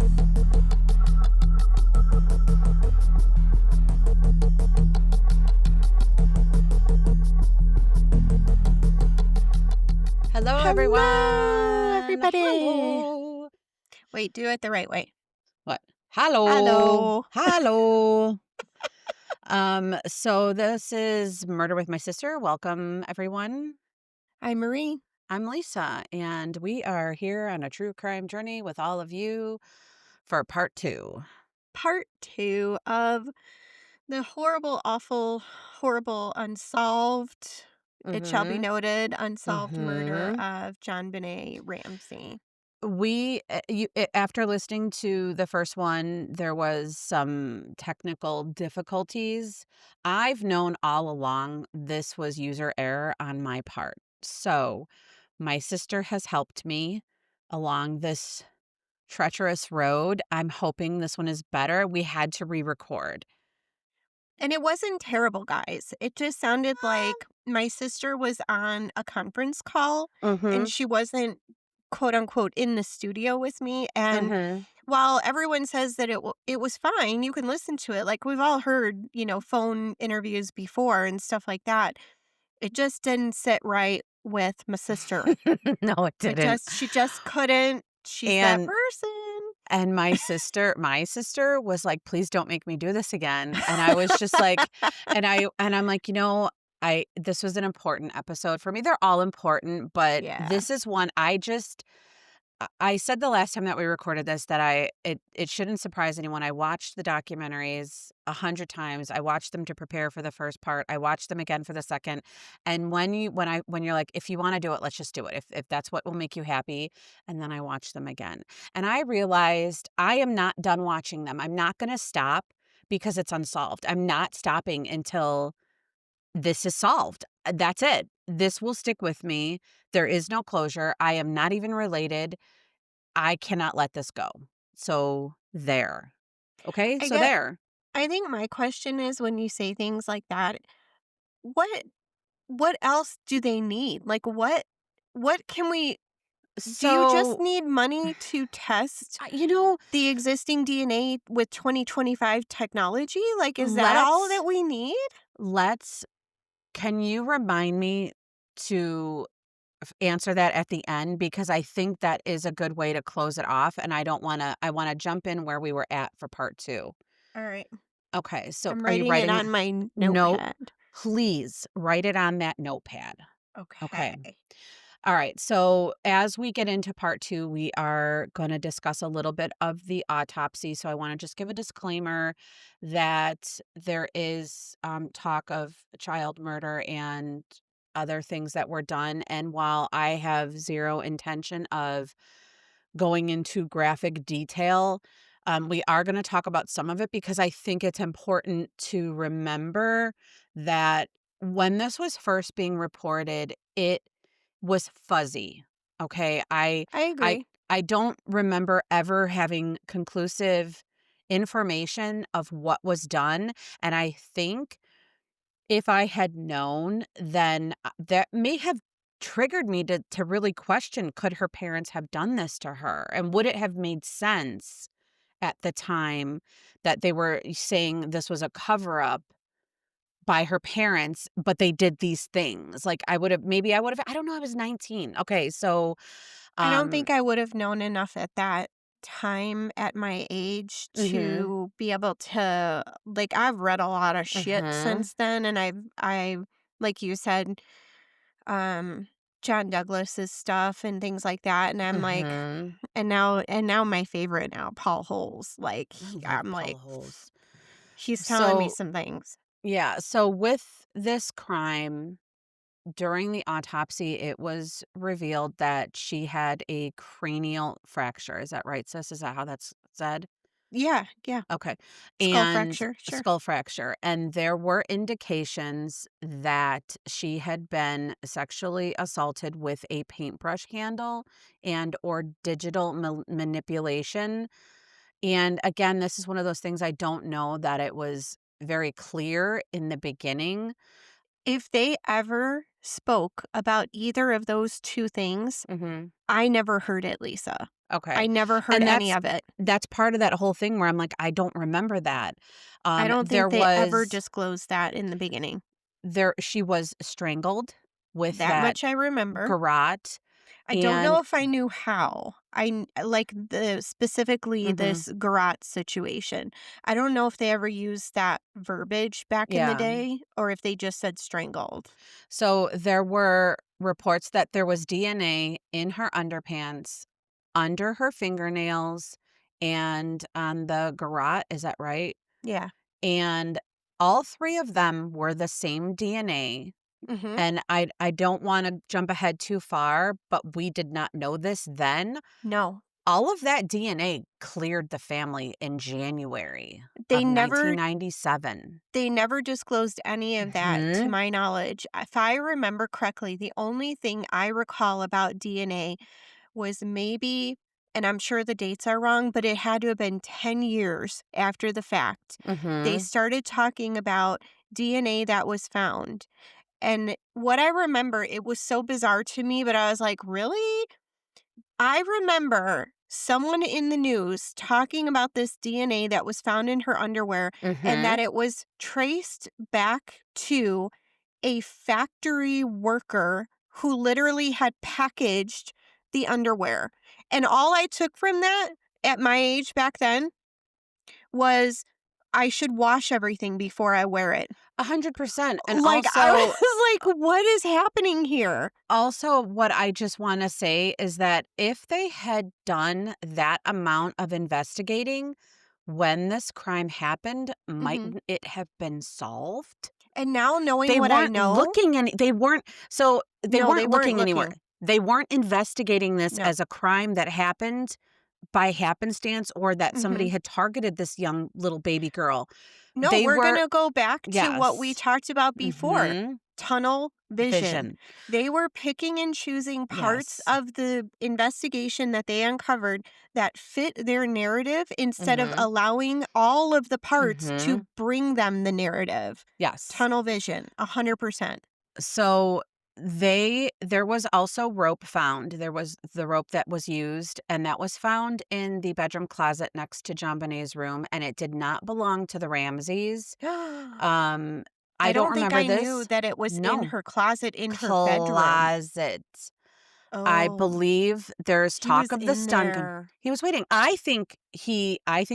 Hello, Hello, everyone. everybody. Hello. Wait, do it the right way. What? Hello. Hello. Hello. So this is Murder with My Sister. Welcome, everyone. I'm Marie. I'm Lisa, and we are here on a true crime journey with all of you for part 2. Part 2 of the horrible, awful, horrible, unsolved, it shall be Mm-hmm. noted, unsolved murder Mm-hmm. of John Benet Ramsey. After listening to the first one, there was some technical difficulties. I've known all along this was user error on my part. So my sister has helped me along this treacherous road. I'm hoping this one is better. We had to re-record. And it wasn't terrible, guys. It just sounded like my sister was on a conference call Mm-hmm. and she wasn't, quote unquote, in the studio with me. And Mm-hmm. while everyone says that it was fine, you can listen to it. Like we've all heard, phone interviews before and stuff like that. It just didn't sit right with my sister. No, it didn't. She just couldn't. She's that And person. And my sister was like, "Please don't make me do this again." And I was just like I'm like, this was an important episode for me. They're all important, but Yeah. this is one I said the last time that we recorded this that it shouldn't surprise anyone. I watched the documentaries 100 times. I watched them to prepare for the first part. I watched them again for the second. And when you're like, if you want to do it, let's just do it. If that's what will make you happy. And then I watched them again. And I realized I am not done watching them. I'm not going to stop because it's unsolved. I'm not stopping until this is solved. That's it. This will stick with me. There is no closure. I am not even related. I cannot let this go. So there. Okay? I So get there. I think my question is when you say things like that, what what else do they need? Like what can we do you just So, need money to test I- you know, the existing DNA with 2025 technology? Like is that all let's that we need? let's can you remind me to answer that at the end because I think that is a good way to close it off and I want to jump in where we were at for part 2. All right. Okay. So I'm are you writing it writing on my note? notepad. Please write it on that notepad. Okay. Okay. All right. So, as we get into part 2, we are going to discuss a little bit of the autopsy. So, I want to just give a disclaimer that there is talk of child murder and other things that were done. And while I have zero intention of going into graphic detail, we are going to talk about some of it because I think it's important to remember that when this was first being reported, it was fuzzy. Okay. I I agree. I don't remember ever having conclusive information of what was done. And I think if I had known, then that may have triggered me to really question, could her parents have done this to her? And would it have made sense at the time that they were saying this was a cover up by her parents, but they did these things? Like maybe I would have, I don't know, I was 19. Okay. So, I don't um, think I would have known enough at that time at my age mhm, to be able to like I've read a lot of shit mhm, since then and I like you said um John Douglas's stuff and things like that and I'm like mhm. and now my favorite now Paul Holes like I love I'm Paul like Holes. he's telling me So, some things. yeah. So with this crime, during the autopsy, it was revealed that she had a cranial fracture. Is that right, sis? Is that how that's said? Yeah. Okay. Skull And fracture, a sure. skull fracture. And there were indications that she had been sexually assaulted with a paintbrush handle and or digital manipulation. And again, this is one of those things I don't know that it was very clear in the beginning. If they ever spoke about either of those two things, Mhm. I never heard it, Lisa. I Okay. never heard And any of it. that's part of that whole thing where I'm like, I don't remember that. I don't There think they ever was disclosed that in the beginning. she was strangled with That that much I remember. garrote I don't know and if I knew how. Like the specifically mhm, this garrote situation. I don't know if they ever used that verbiage back in the yeah. day or if they just said strangled. So there were reports that there was DNA in her underpants, under her fingernails, and on the garrote, is that right? Yeah. And all 3 of them were the same DNA. Mhm. And I don't wanna jump ahead too far, but we did not know this then. No. All of that DNA cleared the family in January They of never 1997. they never disclosed any of that to Mhm, my knowledge. If I remember correctly, the only thing I recall about DNA was maybe, and I'm sure the dates are wrong, but it had to have been 10 years after the fact. They mhm, started talking about DNA that was found. And what I remember, it was so bizarre to me, but I was like, really? I remember someone in the news talking about this DNA that was found in her underwear and that mhm. it was traced back to a factory worker who literally had packaged the underwear. And all I took from that at my age back then was I should wash everything before I wear it. 100%, and Like, I also was like, what is happening here? what I just wanna say is that if they had done that amount of investigating when this crime happened, Mhm. mightn't it have been solved? And now knowing They what I weren't know, looking any they weren't so they no, they weren't weren't looking anywhere. looking. They weren't investigating this No. as a crime that happened by happenstance or that somebody Mhm. had targeted this young little baby girl. No, They we're were gonna go back to what we yes. talked about before, Mhm. tunnel vision. Vision. They were picking and choosing parts Yes. of the investigation that they uncovered that fit their narrative instead of Mhm. allowing all of the parts to Mhm. bring them the narrative. Yes. Tunnel vision, 100%. So there was also rope found. There was the rope that was used, and that was found in the bedroom closet next to John Benet's room, and it did not belong to the Ramseys. Um, I I don't don't think remember I knew this. that it was in No. her closet in her bedroom. Closet. I Oh, believe there's he talk was of the in stun gun. there. He was waiting. I think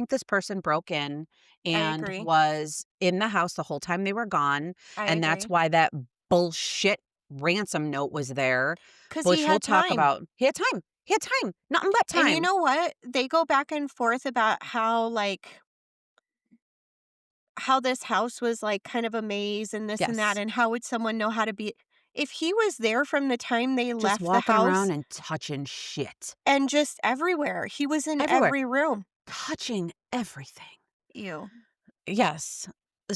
this person broke in I and agree. was in the house the whole time they were gone, I and that's agree. why that bullshit ransom note was there, 'Cause he which we'll had talk time. about. He had time. He had time. Nothing but And you time. know what? They go back and forth about how, like, how this house was, like, kind of a maze and this and that, Yes. and how would someone know how to be if he was there from the time they Just left the walking around house and touching shit. and just everywhere. He was in Everywhere. every room. Touching everything. Ew. Yes.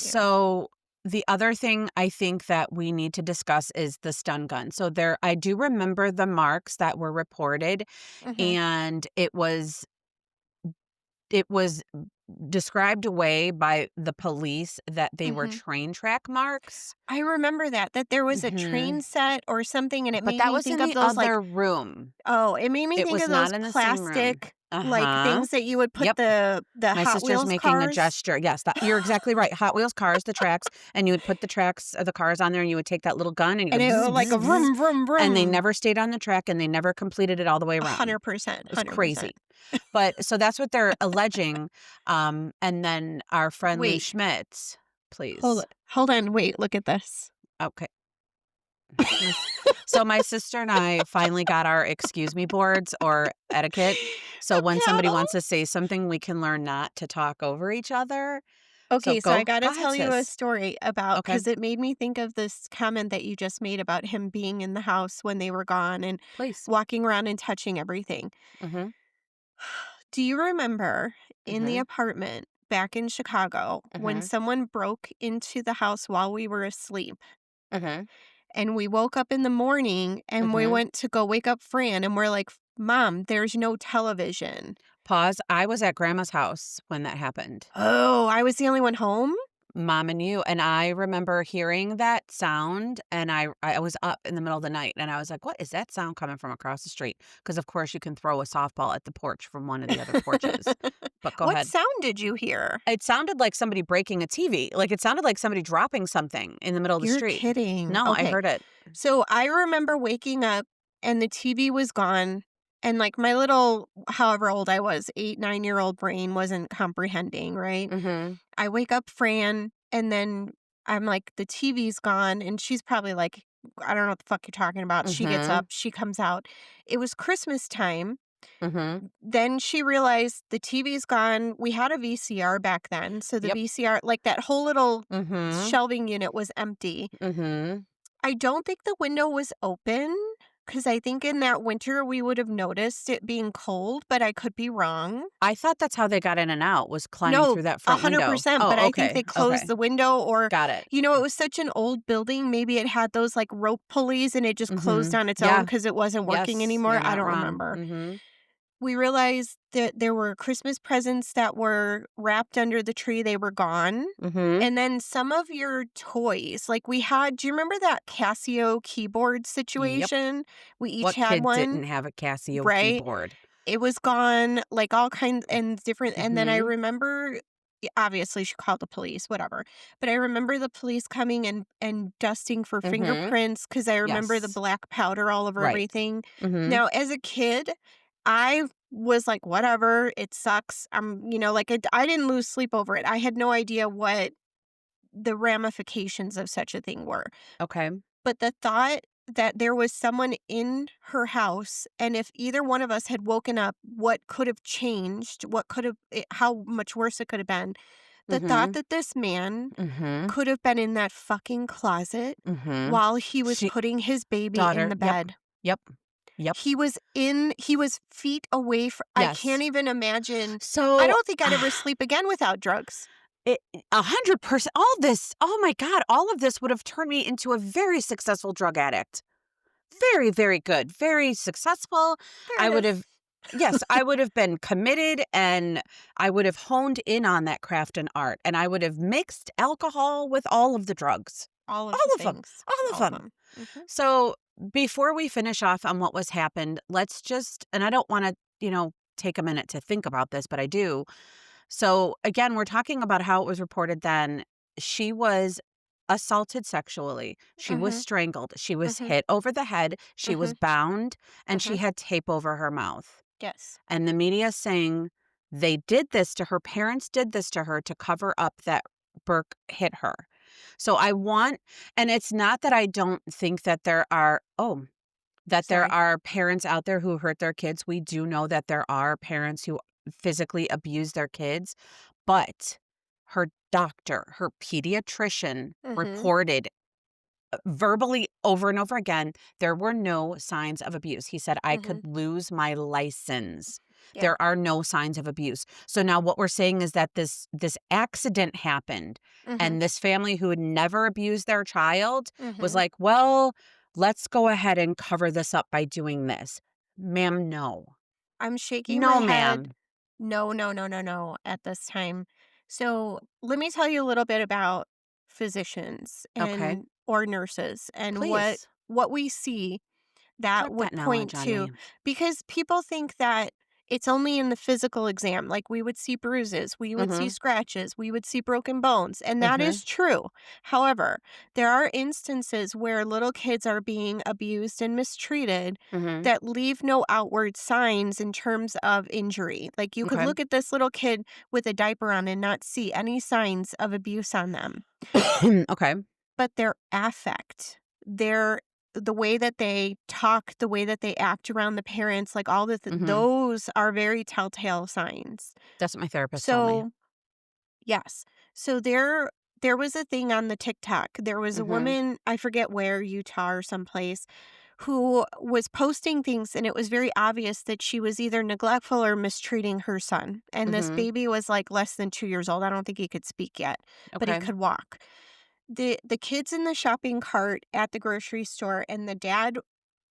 Ew. So the other thing I think that we need to discuss is the stun gun. So I do remember the marks that were reported Mhm. and it was described away by the police that they were Mhm. train track marks. I remember that there was a train Mhm. set or something, and it But made that me was think in of the those, like other room. oh, it made me It think was of not those in the same room. plastic, like, Uh-huh. things that you would put Yep. the My Hot sister's Wheels making a cars. gesture. Yes, that you're exactly right. Hot Wheels cars, the tracks, and you would put the tracks of the cars on there, and you would take that little gun, and you And go it bzz, would, like, bzz, a bzz, vroom, vroom, and they vroom. never stayed on the track, and they never completed it all the way around. 100%, It was 100%. crazy. But so that's what they're alleging. And then our friend Lou Wait, Schmitz, hold please. hold on, wait, look at this. Okay. My s so my sister and I finally got our excuse me boards or etiquette. So A when somebody paddle? wants to say something, we can learn not to talk over each other. So Okay, so I go gotta ahead, tell you a sis. story about Okay, because it made me think of this comment that you just made about him being in the house when they were gone and please. walking around and touching everything. Mhm, Do you remember in the mhm, apartment back in Chicago when mhm, someone broke into the house while we were asleep? mhm, And we woke up in the morning and we mhm. went to go wake up Fran and we're like, Mom, there's no television. Pause. I was at grandma's house when that happened. Oh, I was the only one home? Mom and you, and I remember hearing that sound, and I was up in the middle of the night, and I was like, "What is that sound coming from across the street?" Because of course, you can throw a softball at the porch from one of the other porches. But go What ahead. sound did you hear? It sounded like somebody breaking a TV, like, it sounded like somebody dropping something in the middle of the You're street. kidding. No, I Okay. heard it. So I remember waking up and the TV was gone. And like my little, however old I was, 8, 9-year-old brain wasn't comprehending, right? Mhm. I wake up Fran and then I'm like, the TV's gone. And she's probably like, I don't know what the fuck you're talking about. She gets up, Mhm. she comes out. It was Christmas time. Mhm. Then she realized the TV's gone. We had a VCR back then. So the Yep. VCR, like that whole little Mhm. shelving unit was empty. Mhm. I don't think the window was open because I think in that winter we would have noticed it being cold, but I could be wrong. I thought that's how they got in and out, was climbing No, through that front window. 100%, but Oh, I think okay, they closed okay. the window or, Got it. it was such an old building. Maybe it had those like rope pulleys and it just closed Mhm. on its own Yeah. because it wasn't working Yes, anymore. you're I not don't wrong. remember. Mhm. We realized that there were Christmas presents that were wrapped under the tree, they were gone. Mhm. And then some of your toys, like we had, do you remember that Casio keyboard Yep. situation? We each What had kid one, didn't have a Casio right? keyboard? It was gone, like all kinds and different. And then I Mhm. remember, obviously, she called the police, whatever. But I remember the police coming and dusting for Mhm. fingerprints because I remember the Yes. black powder all over Right. everything. Mhm. Now, as a kid, I was like, whatever, it sucks. Like I didn't lose sleep over it. I had no idea what the ramifications of such a thing were. Okay. But the thought that there was someone in her house, and if either one of us had woken up, what could have changed, how much worse it could have been. The thought Mhm. that this man Mhm. could have been in that fucking closet Mhm. while he was She putting his baby in daughter, the yep. bed. Yep. Yep. He was feet away from, I Yes. can't even imagine. I So, don't think I'd ever sleep again without drugs. it 100%, all this, oh my god, all of this would have turned me into a very successful drug addict. Very, very good, very successful. There I it would is. have Yes, I would have been committed, and I would have honed in on that craft and art, and I would have mixed alcohol with all of the drugs. All of the All of them, things. all of All of them. them. Mhm. So, before we finish off on what was happened, let's just, and I don't wanna, take a minute to think about this, but I do. So, again, we're talking about how it was reported then. She was assaulted sexually. She was Mhm. strangled. She was Mhm. hit over the head. She was Mhm. bound, and she Mhm. had tape over her mouth. Yes. And the media is saying they did this to her. Parents did this to her to cover up that Burke hit her. So I want, and it's not that I don't think that there Sorry. are parents out there who hurt their kids. We do know that there are parents who physically abuse their kids, but her doctor, her pediatrician Mhm. reported verbally over and over again, there were no signs of abuse. He said, I could Mhm. lose my license. Yeah. There are no signs of abuse. So now what we're saying is that this accident happened, Mhm. and this family who had never abused their child was Mhm. like, well, let's go ahead and cover this up by doing this. Ma'am, no. I'm shaking my No, head. ma'am. No, no, no, no, no at this time. So, let me tell you a little bit about physicians Okay. and or nurses and what Please what we see that drop that would point knowledge on to, me. because people think that it's only in the physical exam. Like we would see bruises, we would see Mm-hmm. scratches, we would see broken bones, and that Mm-hmm. is true. However, there are instances where little kids are being abused and mistreated Mm-hmm. that leave no outward signs in terms of injury. Like you could Okay. look at this little kid with a diaper on and not see any signs of abuse on them, Okay. but their affect, the way that they talk, the way that they act around the parents, like all Mm-hmm. those are very telltale signs. That's what my therapist told me. So, yes. So there was a thing on the TikTok. There was a Mm-hmm. woman, I forget where, Utah or someplace, who was posting things and it was very obvious that she was either neglectful or mistreating her son. And this Mhm. baby was like less than 2 years old. I don't think he could speak yet, but he Okay. could walk. The kids in the shopping cart at the grocery store, and the dad,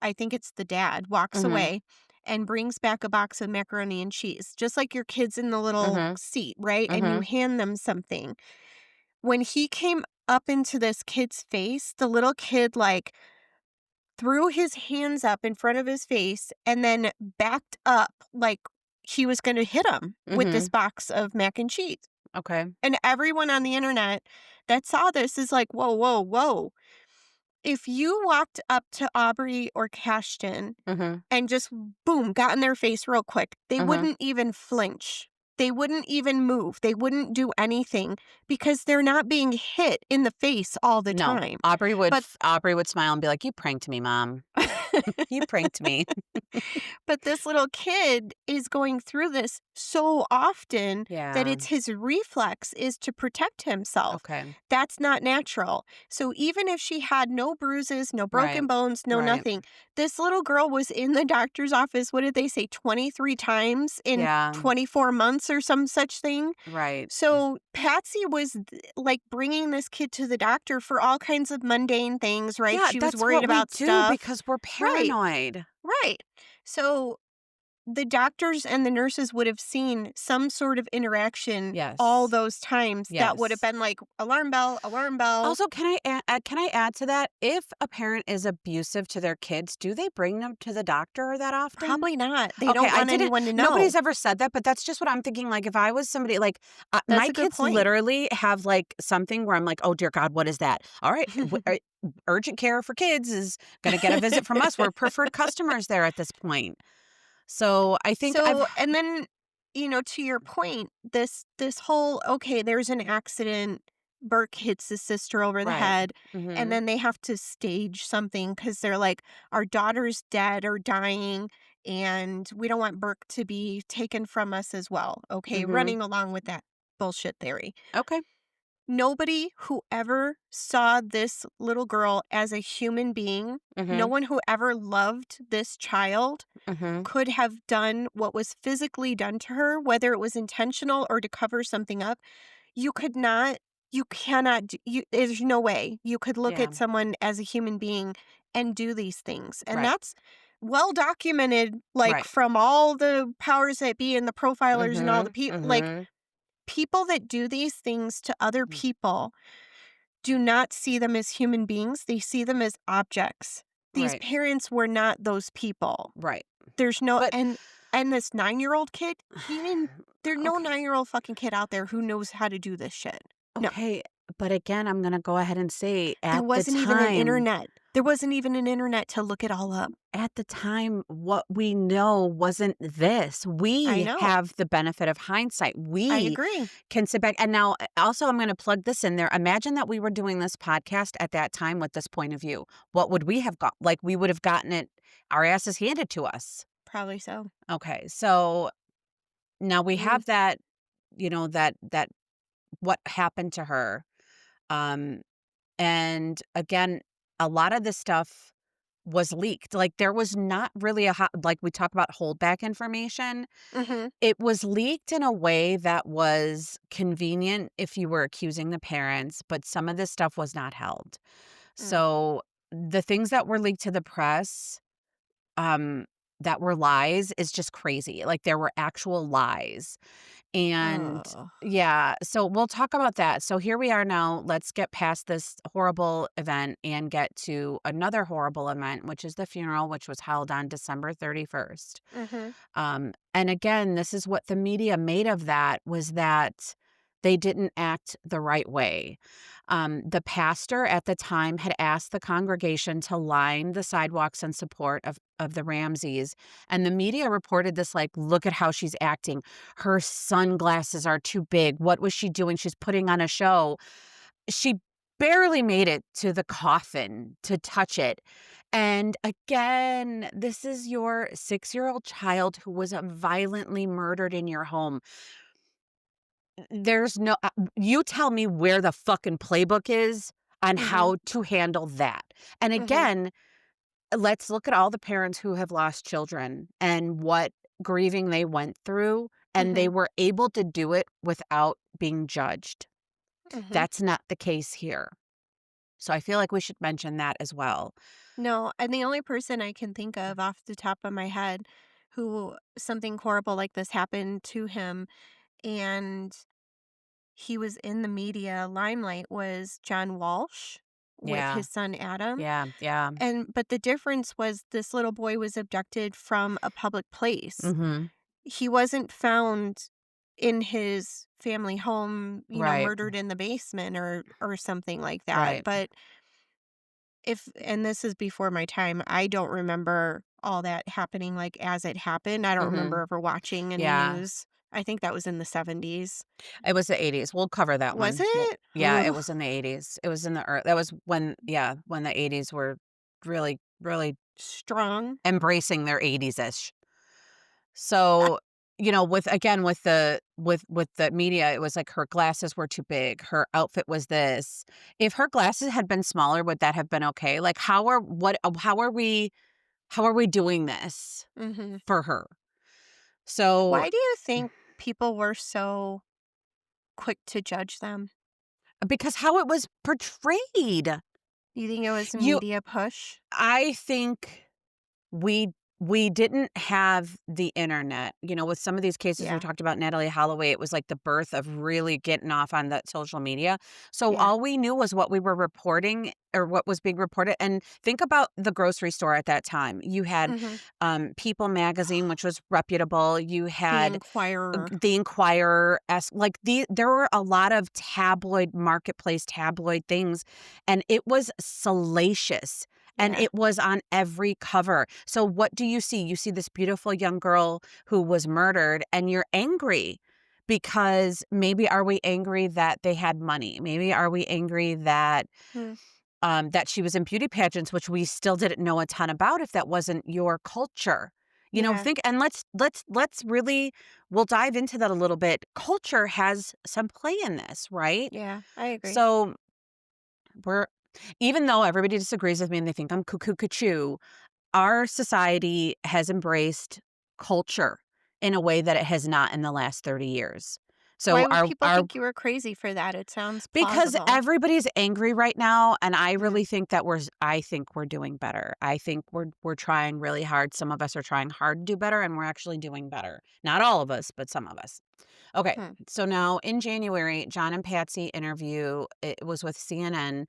I think it's the dad, walks Mhm. away and brings back a box of macaroni and cheese, just like your kids in the little Mhm. seat, right? And you Mhm. hand them something. when he came up into this kid's face, the little kid, like, threw his hands up in front of his face and then backed up like he was gonna hit him with this Mhm. box of mac and cheese. Okay. And everyone on the internet that saw this is like, "Whoa, whoa, whoa." If you walked up to Aubrey or Cashton Mhm. and just boom, got in their face real quick, they Mhm. wouldn't even flinch. They wouldn't even move. They wouldn't do anything because they're not being hit in the face all the No. time. But Aubrey would smile and be like, "You pranked me, mom. You pranked me." but this little kid is going through this so often that Yeah. it's his reflex is to protect himself. Okay. That's not natural. So even if she had no bruises, no Right. broken bones, no Right. nothing, this little girl was in the doctor's office, what did they say, 23 times in Yeah. 24 months or some such thing? Right. So Patsy was like bringing this kid to the doctor for all kinds of mundane things, right? Yeah, She was that's worried what we about do stuff. because we're Right. paranoid. Right. So the doctors and the nurses would have seen some sort of interaction all Yes. those times that would have Yes. been like alarm bell, alarm bell. Also, can I add to that? If a parent is abusive to their kids, do they bring them to the doctor that often? Probably not. They Okay, don't I want didn't anyone to know. nobody's ever said that, but that's just what I'm thinking, like, if I was somebody like, That's my a good kids point. literally have, like, something where I'm like, "Oh, dear God, what is that?" All right, urgent care for kids is gonna get a visit from us. We're preferred customers there at this point. So, I think I've So, and then, to your point, this whole okay, there's an accident. Burke hits his sister over the Right. head, and Mhm. then they have to stage something because they're like, our daughter's dead or dying, and we don't want Burke to be taken from us as well. Okay, Mhm. running along with that bullshit theory. Okay. Nobody who ever saw this little girl as a human being, no Mhm. one who ever loved this child Mhm. could have done what was physically done to her, whether it was intentional or to cover something up. You could not, you cannot, there's no way you could look Yeah. at someone as a human being and do these things. And Right. that's well documented, like Right. from all the powers that be and the profilers and all the Mhm. people, like Mhm. people that do these things to other people do not see them as human beings. They see them as objects. These Right. parents were not those people. Right. There's no But and this 9-year-old kid, he didn't there's no okay. 9-year-old fucking kid out there who knows how to do this shit. No. Okay, but again, I'm gonna go ahead and say There wasn't even an internet. There wasn't even an internet to look it all up. at the time, what we know wasn't this. I We know. have the benefit of hindsight. I We agree. can sit back and now also I'm gonna plug this in there. Imagine that we were doing this podcast at that time with this point of view. What would we have got? Like we would have gotten it our asses handed to us. Probably so. Okay, so now we Mm, have that, that what happened to her. Um And again, a lot of this stuff was leaked. Like there was not really like we talk about holdback information. mhm, It was leaked in a way that was convenient if you were accusing the parents, but some of this stuff was not held. mm. So the things that were leaked to the press, um, that were lies is just crazy. Like there were actual lies. And Oh. yeah, so we'll talk about that. So here we are now. Let's get past this horrible event and get to another horrible event, which is the funeral, which was held on December 31st. Mhm, And again, this is what the media made of that was that they didn't act the right way. The pastor at the time had asked the congregation to line the sidewalks in support of the Ramseys. And the media reported this like, look at how she's acting. Her sunglasses are too big. What was she doing? She's putting on a show. She barely made it to the coffin to touch it. And again, this is your 6-year-old child who was violently murdered in your home. There's no you tell me where the fucking playbook is on mhm, how to handle that. And mhm, again, let's look at all the parents who have lost children and what grieving they went through, and they mhm, were able to do it without being judged. mhm. That's not the case here. So I feel like we should mention that as well. No, and the only person I can think of off the top of my head who something horrible like this happened to him and he was in the media limelight was John Walsh with Yeah. his son Adam. Yeah. Yeah. But the difference was this little boy was abducted from a public place. Mhm. He wasn't found in his family home, Right. murdered in the basement or something like that. Right. But if and this is before my time, I don't remember all that happening like as it happened. I don't remember Mhm. ever watching any Yeah. news. I think that was in the 70s. It was the '80s. We'll cover that Was one. Well, it? yeah, it Ugh, was in the '80s. It was in the that was when, yeah, when the '80s were really, really strong. embracing their '80s-ish. So, with again, with the media, it was like her glasses were too big, her outfit was this. If her glasses had been smaller, would that have been okay? Like, how are we doing this Mhm. for her? So, Why do you think people were so quick to judge them? because how it was portrayed. You think it was a You media push? I think we we didn't have the internet. With some of these cases we Yeah. talked about Natalie Holloway, it was like the birth of really getting off on that social media. So Yeah. all we knew was what we were reporting or what was being reported. And think about the grocery store at that time. You had Mhm. People magazine, which was reputable. You The had Inquirer. the Inquirer, like there were a lot of marketplace tabloid things, and it was salacious. And Yeah. it was on every cover. So what do you see? You see this beautiful young girl who was murdered, and you're angry because maybe are we angry that they had money? Maybe are we angry that Mm. that she was in beauty pageants, which we still didn't know a ton about if that wasn't your culture. Yeah. Think and let's really we'll dive into that a little bit. Culture has some play in this, right? Yeah. I agree. So we're even though everybody disagrees with me and they think I'm cuckoo cuckoo, our society has embraced culture in a way that it has not in the last 30 years. Why So would people think you were crazy for that? It sounds because plausible. everybody's angry right now, and I Mm. really think that I think we're doing better. I think we're trying really hard. Some of us are trying hard to do better, and we're actually doing better. Not all of us, but some of us. Okay, Hmm. so now in January, John and Patsy interview. It was with CNN,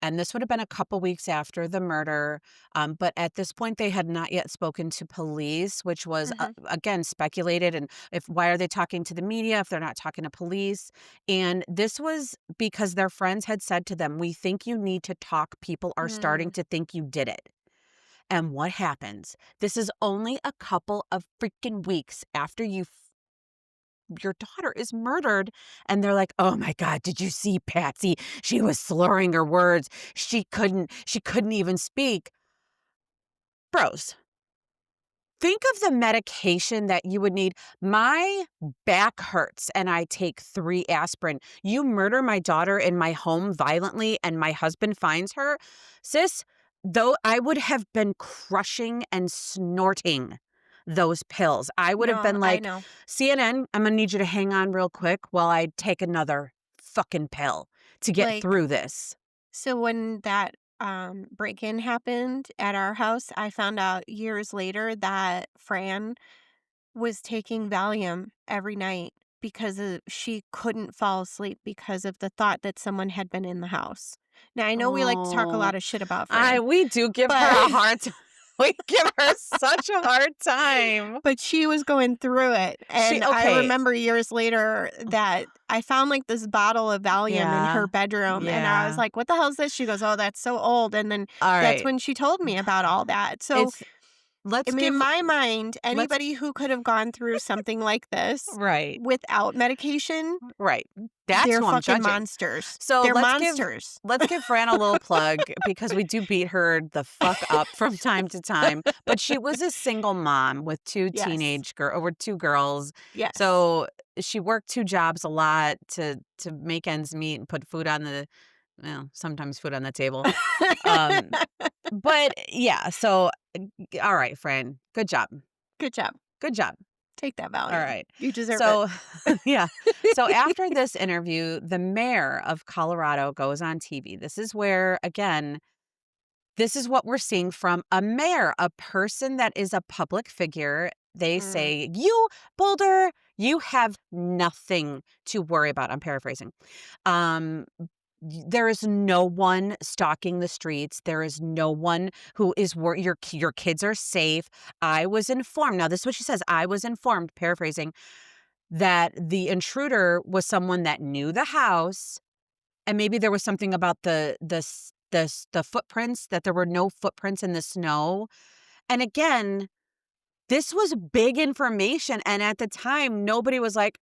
and this would have been a couple weeks after the murder. But at this point, they had not yet spoken to police, which was, Mhm. again, speculated. And why are they talking to the media if they're not talking to police? And this was because their friends had said to them, we think you need to talk. People are starting Mm. to think you did it. And what happens? This is only a couple of freaking weeks after your daughter is murdered, and they're like, "Oh my god, did you see Patsy? She was slurring her words. She couldn't even speak." Bros, think of the medication that you would need. My back hurts and I take 3 aspirin. You murder my daughter in my home violently and my husband finds her? Sis, though I would have been crushing and snorting those pills. I would have No, been I like, know. "CNN, I'm gonna need you to hang on real quick while I take another fucking pill to get Like, through this." so when that break-in happened at our house, I found out years later that Fran was taking Valium every night because she couldn't fall asleep because of the thought that someone had been in the house. Now, I know we like to talk a Oh, lot of shit about I Fran, we do give her but a hard time. We give her such a hard time. but she was going through it, She and I okay. remember years later that I found, like, this bottle of Valium in her Yeah. bedroom, and I was Yeah. like, "What the hell is this?" She goes, "Oh, that's so old," and then that's Alright. when she told me about all that. So, It's I let's mean, in give my mind, let's anybody who could have gone through something like this right. without medication, Right. That's they're who I'm fucking judging. monsters. So They're monsters. let's give Fran a little plug because we do beat her the fuck up from time to time, but she was a single mom with 2 Yes. with 2 girls. Yes. So she worked 2 jobs a lot to make ends meet and put food on the sometimes food on the table. Um, but yeah, so all right, Fran. Good job. Good job. Good job. Take that All Valium. right. You deserve it. So, yeah. So after this interview, the mayor of Colorado goes on TV. This is where, again, this is what we're seeing from a mayor, a person that is a public figure. They Mm. say, you, Boulder, You have nothing to worry about. I'm paraphrasing. Um, there is no one stalking the streets. There is no one who is your kids are safe. I was informed. Now, this is what she says. I was informed, paraphrasing, that the intruder was someone that knew the house, and maybe there was something about the footprints, that there were no footprints in the snow. And again, this was big information, and at the time, nobody was like,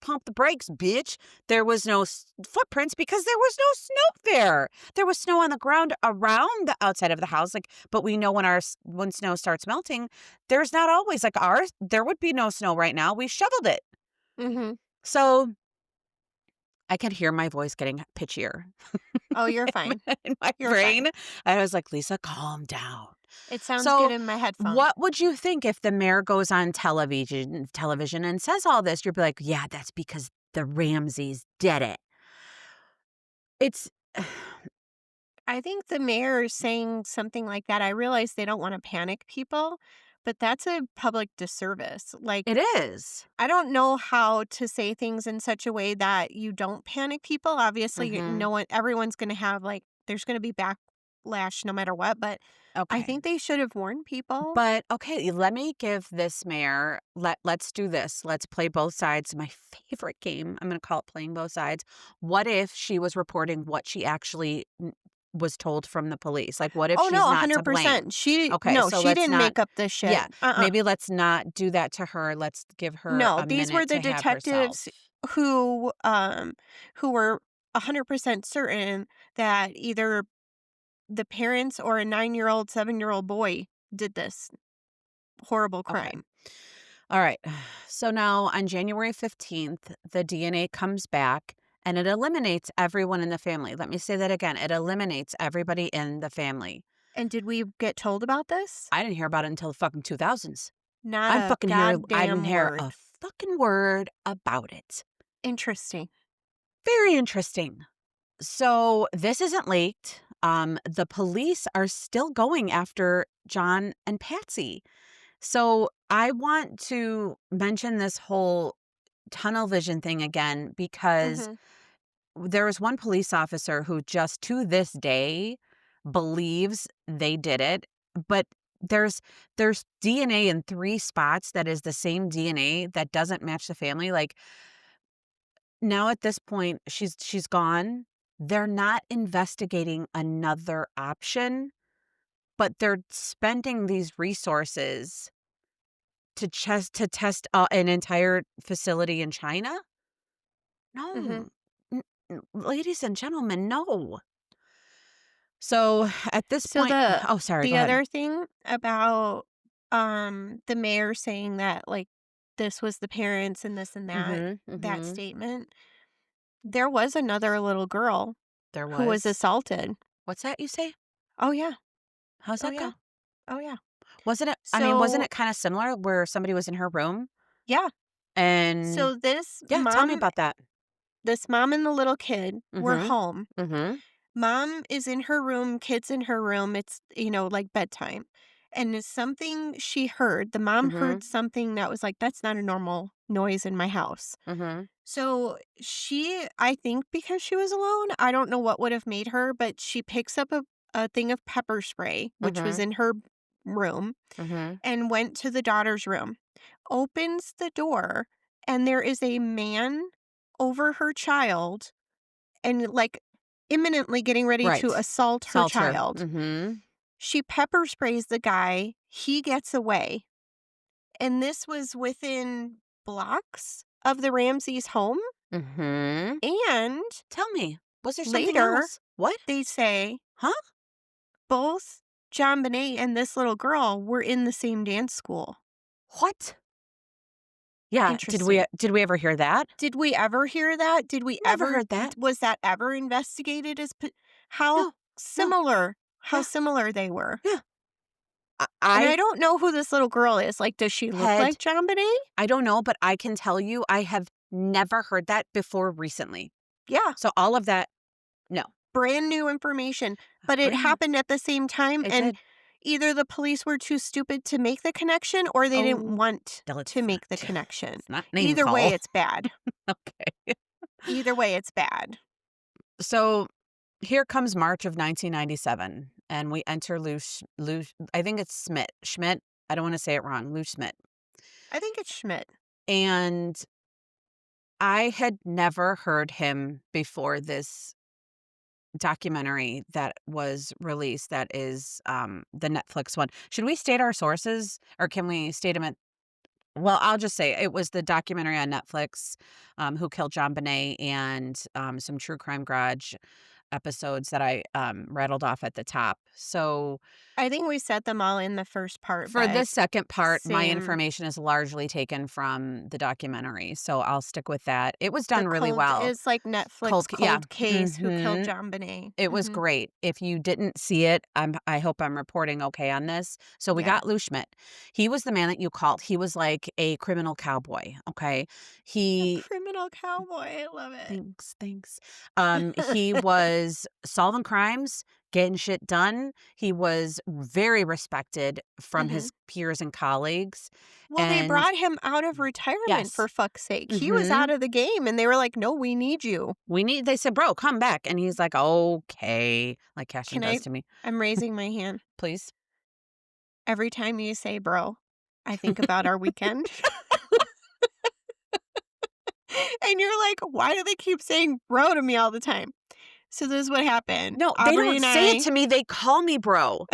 pump the brakes, bitch." There was no footprints because there was no snow there. There was snow on the ground around the outside of the house, like, but we know when snow starts melting, there's not always, like, ours there would be no snow right now. We shoveled it. Mhm. So, I could hear my voice getting pitchier Oh, you're fine. in my You're brain. fine. I was like, "Lisa, calm down." It sounds good So, in my headphones. what would you think if the mayor goes on television and says all this? You'd be like, "Yeah, that's because the Ramseys did it." It's I think the mayor is saying something like that. I realize they don't want to panic people, but that's a public disservice. Like, it is. I don't know how to say things in such a way that you don't panic people. Obviously, Mhm. no one, everyone's going to have like, there's going to be backlash no matter what. But I Okay. think they should have warned people. But, okay, let me give this mayor let's do this. Let's play both sides. My favorite game, I'm gonna call it playing both sides. What if she was reporting what she actually was told from the police? Like, what if Oh she's no, not to blame? 100%. She Okay, no, so she let's didn't not make up this yeah, shit. maybe let's not do that to her. Let's give her No, a these were minute the to have detectives herself. who who were 100% certain that either the parents or a 9-year-old, 7-year-old boy did this horrible Okay. crime. All right. So now on January 15th, the DNA comes back and it eliminates everyone in the family. Let me say that again. It eliminates everybody in the family. And did we get told about this? I didn't hear about it until the fucking 2000s. Not a I didn't goddamn hear a word. fucking word about it. Interesting. Very interesting. So this isn't leaked. The police are still going after John and Patsy. So I want to mention this whole tunnel vision thing again because Mhm. there was one police officer who just to this day believes they did it, but there's there's DNA in 3 spots that is the same DNA that doesn't match the family. Like, now at this point, she's gone. They're not investigating another option, but they're spending these resources to test, an entire facility in China? Mhm. No. Ladies and gentlemen, no. So, at this So point oh, sorry, go the ahead. other thing about the mayor saying that like this was the parents and this and Mhm, that mhm. statement, there was another little girl There who was was assaulted. what's that you say? Oh yeah. How's Oh that yeah. go? Oh yeah. Wasn't So it kinda similar where somebody was in her room? yeah. And So yeah, tell me about that. this mom and the little kid were Mhm, home. mhm, Mom is in her room, kids in her room. It's, like bedtime. And it's something she heard. The mom mhm, heard something that was like, that's not a normal noise in my house. mhm, So I think because she was alone, I don't know what would have made her, but she picks up a thing of pepper spray, which was mhm, in her room, mhm. and went to the daughter's room, opens the door, and there is a man over her child and like imminently getting ready to Right. assault her Salter. child. Mhm, She pepper sprays the guy, he gets away. And this was within blocks of the Ramsey's home. mhm. And Tell me, was there something later, else? What? they say Huh? both John Benet and this little girl were in the same dance school. What? Yeah, Interesting. did we ever hear that? Did we ever hear that? Did we Never ever heard that. was that ever investigated as how No, no. how Yeah, similar they were? yeah. And I I don't know who this little girl is. Like, does she look had like John Benet? I don't know, but I can tell you I have never heard that before recently. Yeah, So all of that, no. brand new information. But it Brand new. happened at the same time. It And did. Either the police were too stupid to make the connection or they didn't Oh, want no, to it's not. make the connection. It's not name Either way, call. it's bad. Okay. Either way, it's bad. So here comes March of 1997, and we enter Lou. I think it's Schmidt. Schmidt. I don't want to say it wrong. Lou Schmidt. I think it's Schmidt. And I had never heard him before this documentary that was released. That is the Netflix one. Should we state our sources, or can we state them at? Well, I'll just say it was the documentary on Netflix, Who Killed John Benet, and some True Crime Garage episodes that I rattled off at the top. So I think we said them all in the first part, for but the second part, my same. information is largely taken from the documentary, so I'll stick with that. It was The done really cold well. is like Netflix Yeah. cold case Who Killed Mhm. John Benet. It was great. If you didn't see it, I hope I'm reporting okay on this. So we Yeah. got Lou Schmidt. He was the man that you called. He was like a criminal cowboy, okay? A He criminal cowboy. I love it. Thanks. He was solving crimes, getting shit done. He was very respected from Mhm. his peers and colleagues, Well, they and brought him out of retirement yes. for fuck's sake. He was out Mhm. of the game and they were like, "No, we need you." They said, "Bro, come back." And he's like, "Okay," like Cashin Can does I to me. I'm raising my hand. "Please." Every time you say bro, I think about our weekend. And you're like, "Why do they keep saying bro to me all the time?" So this is what happened. No, they Aubrey don't and say it I to me, they call me bro.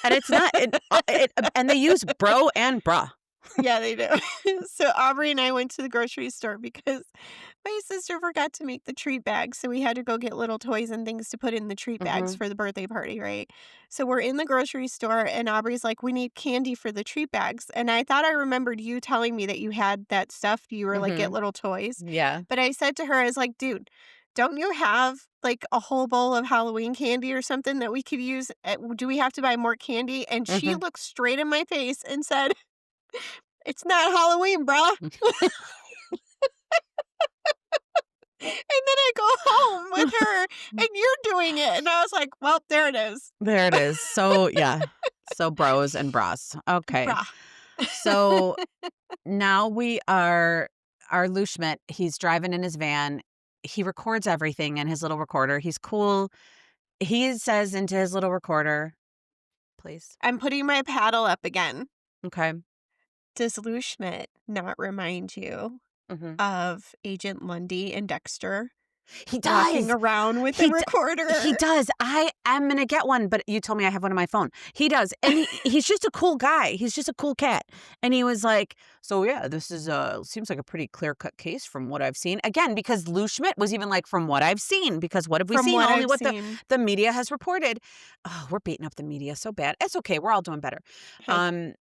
And it's not and they use bro and bruh. Yeah, they do. So Aubrey and I went to the grocery store because my sister forgot to make the treat bags. So we had to go get little toys and things to put in the treat bags Mhm, for the birthday party, right? So we're in the grocery store and Aubrey's like, "We need candy for the treat bags." And I thought I remembered you telling me that you had that stuff. You were like, get mhm. little toys. Yeah. But I said to her, I was like, "Dude, don't you have like a whole bowl of Halloween candy or something that we could use? Do we have to buy more candy?" And she Mhm. looked straight in my face and said, "It's not Halloween, bruh." And then I go home with her and you're doing it. And I was like, "Well, there it is. There it is. So, yeah. So bros and bras. Okay. Bruh." So now we are our Lou Schmidt, he's driving in his van. He records everything in his little recorder. He's cool. He says into his little recorder, please. I'm putting my paddle up again. Okay. Does Lou Schmidt not remind you Mhm. of Agent Lundy and Dexter He walking does. around with the He d he recorder? does. I am gonna get one, but you told me I have one on my phone. He does, and he's just a cool guy. He's just a cool cat, and he was like, "So, yeah, this is, seems like a pretty clear-cut case from what I've seen." Again, because Lou Schmidt was even like, "From what I've seen," because what have we From seen? what Only I've what seen. the media has reported. Oh, we're beating up the media so bad. It's okay. We're all doing better. Hey. Um,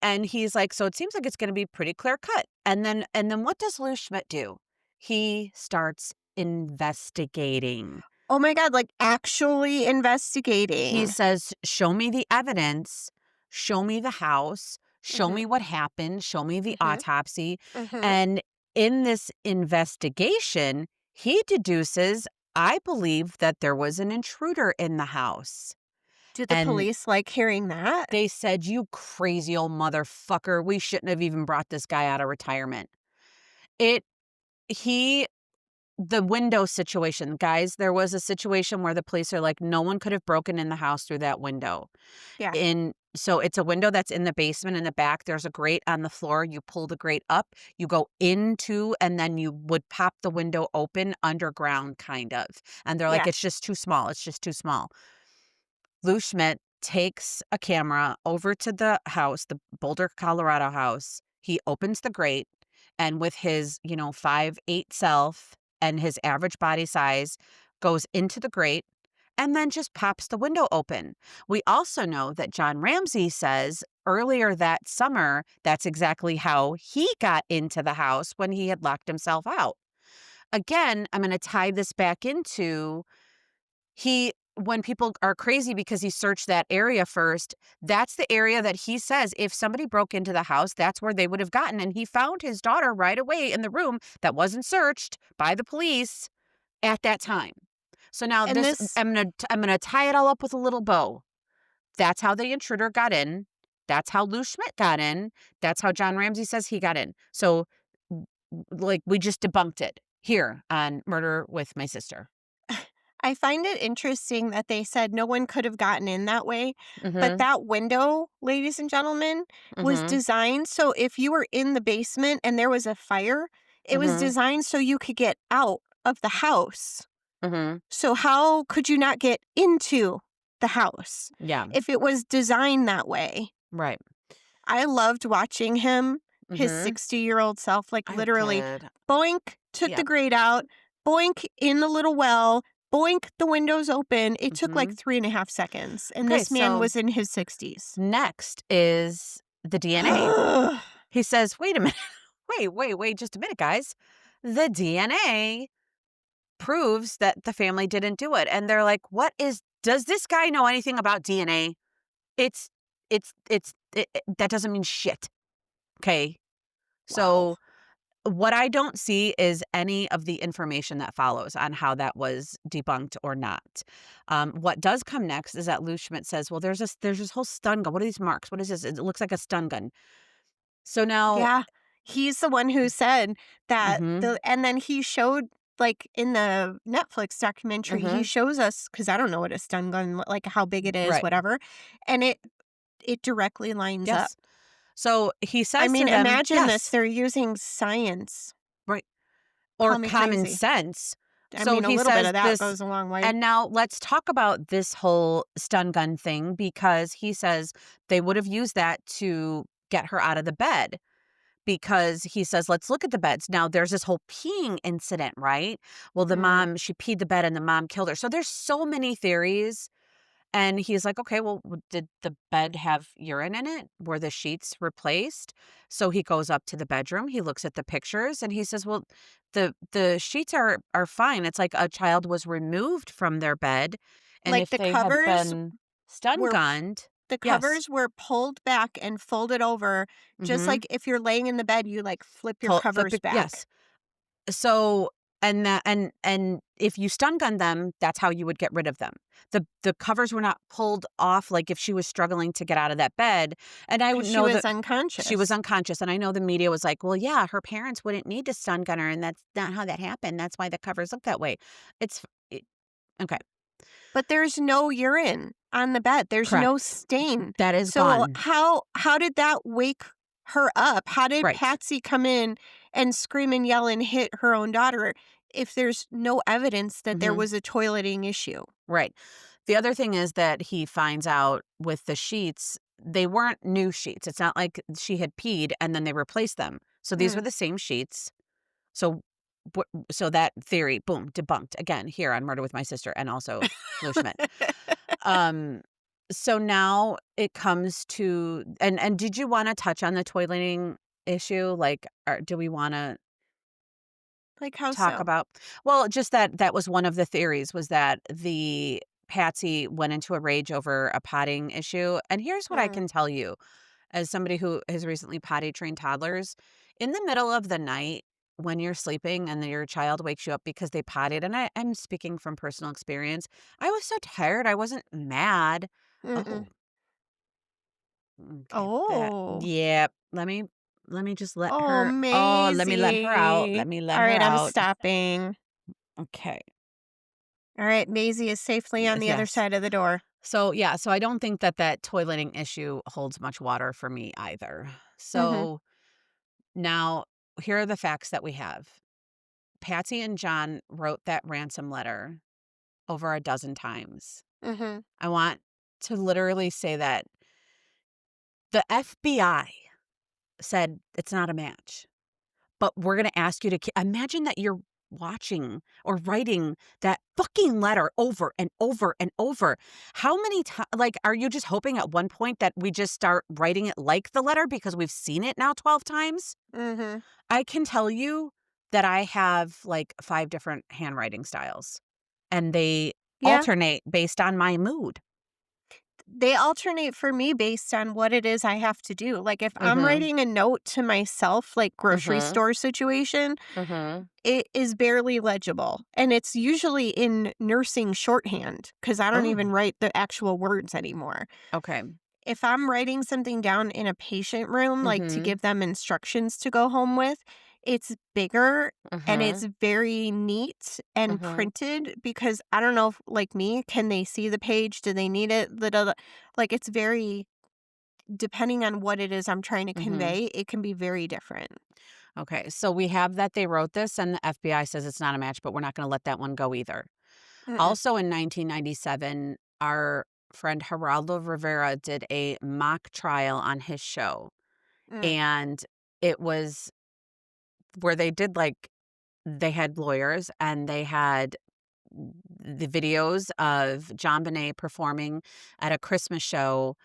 and he's like, "So it seems like it's gonna be pretty clear-cut." And then what does Lou Schmidt do? He starts investigating. Oh my God, like actually He investigating. says, "Show me the evidence, show me the house, show Mhm. me what happened, show me the Mhm. autopsy." Mhm. And in this investigation, he deduces, I believe, that there was an intruder in the house. Did the And police like hearing that? they said, "You crazy old motherfucker, we shouldn't have even brought this guy out of retirement." It he The window situation, guys, there was a situation where the police are like, no one could have broken in the house through that window. Yeah. So it's a window that's in the basement in the back. There's a grate on the floor. You pull the grate up, you go into, and then you would pop the window open underground, kind of. And they're like, Yeah. it's just too small. It's just too small. Lou Schmidt takes a camera over to the house, the Boulder, Colorado house. He opens the grate, and with his, 5'8" self and his average body size, goes into the grate and then just pops the window open. We also know that John Ramsey says earlier that summer, that's exactly how he got into the house when he had locked himself out. Again, I'm going to tie this back into he when people are crazy because he searched that area first, that's the area that he says if somebody broke into the house, that's where they would have gotten. And he found his daughter right away in the room that wasn't searched by the police at that time. So now And this this I'm gonna tie it all up with a little bow. That's how the intruder got in. That's how Lou Schmidt got in. That's how John Ramsey says he got in. So, like, we just debunked it here on Murder with My Sister. I find it interesting that they said no one could have gotten in that way, but Mhm. that window, ladies and gentlemen, was Mhm. designed so if you were in the basement and there was a fire, it was Mhm. designed so you could get out of the house. Mhm. So how could you not get into the house Yeah. if it was designed that way? Right. I loved watching him, his Mhm. 60-year-old self, like, I literally, did. boink, took the Yep. grate out, boink, in the little well, boink, the windows open. It took, like, Mhm. 3.5 seconds, and Okay, this man so was in his 60s. next is the DNA. Ugh. He says, "Wait a minute. Wait just a minute, guys. The DNA proves that the family didn't do it." And they're like, "What is does this guy know anything about DNA? It's that doesn't mean shit." Okay? Wow. So, what I don't see is any of the information that follows on how that was debunked or not. What does come next is that Lou Schmidt says, "Well, there's this whole stun gun. What are these marks? What is this? It looks like a stun gun." So now Yeah. He's the one who said that mhm, and then he showed, like, in the Netflix documentary, he mhm, shows us because I don't know what a stun gun like, how big it is, right, whatever, and it directly lines up. yes. So he I says mean, to them, imagine this, yes, they're using science. right, or Call me common crazy. sense. I So mean, a he little bit says of that this, goes a long way. and now let's talk about this whole stun gun thing because he says they would have used that to get her out of the bed. Because he says, let's look at the beds. Now, there's this whole peeing incident, right? Well, the Mm. mom, she peed the bed and the mom killed her. So there's so many theories. And he's like, okay, well, did the bed have urine in it? Were the sheets replaced? So he goes up to the bedroom. He looks at the pictures and he says, well, the sheets are fine. It's like a child was removed from their bed. And Like, if they had been stun were p gunned, the yes. covers were pulled back and folded over, just Mm-hmm. like if you're laying in the bed, you, like, flip your covers back. Yes. So, and that and if you stun gun them, that's how you would get rid of them. The covers were not pulled off, like, if she was struggling to get out of that bed, and I would 'Cause she know was that she was unconscious. unconscious, and I know the media was like, "Well, yeah, her parents wouldn't need to stun gun her, and that's not how that happened. That's why the covers look that way." It's it okay, But there's no urine on the bed, there's no correct. stain. That is So gone. how did that wake her up? How did Right. Patsy come in and scream and yell and hit her own daughter if there's no evidence that there Mhm. was a toileting issue? Right. The other thing is that he finds out with the sheets, they weren't new sheets. It's not like she had peed and then they replaced them. So these were Mm. the same sheets. So so that theory, boom, debunked again here on Murder with My Sister and also Lou Schmidt. Um so now it comes to and did you want to touch on the toileting issue? Like, or do we want to Like, how talk so? about well, just that was one of the theories was that the Patsy went into a rage over a potting issue, and here's what I Mm. can tell you as somebody who has recently potty trained toddlers, in the middle of the night when you're sleeping and then your child wakes you up because they potted, and I'm speaking from personal experience, I was so tired, I wasn't mad. Mm-mm. Oh, okay, that Oh. yeah, let me just let Oh, her let me let her out, let Maisie. me let her Alright, I'm out. stopping. Okay, Alright, Maisie is safely on the other yes. side of the door. So, yeah, so I don't think that that toileting issue holds much water for me either. Mhm, So, now here are the facts that we have. Patsy and John wrote that ransom letter over a dozen times. mhm. I want to literally say that the FBI said it's not a match. But we're gonna ask you to imagine that you're watching or writing that fucking letter over and over and over. How many times? Like, are you just hoping at one point that we just start writing it like the letter because we've seen it now 12 times? Mhm. I can tell you that I have, like, 5 different handwriting styles, and they Yeah, alternate based on my mood. They alternate for me based on what it is I have to do. Like, if I'm Mhm. writing a note to myself, like grocery Mhm. store situation, Mhm. it is barely legible, and it's usually in nursing shorthand because I don't even Oh, write the actual words anymore. okay. If I'm writing something down in a patient room, like to Mhm. give them instructions to go home with, it's bigger and it's Mhm. very neat and Mhm. printed because I don't know if, like me, can they see the page? Do they need it? Like, it's very, depending on what it is I'm trying to Mhm. convey, it can be very different. Okay, so we have that they wrote this and the FBI says it's not a match, but we're not gonna let that one go either. Mm-mm, Also in 1997, our friend Geraldo Rivera did a mock trial on his show, mm, and it was where they did, like they had lawyers and they had the videos of John Benet performing at a Christmas show.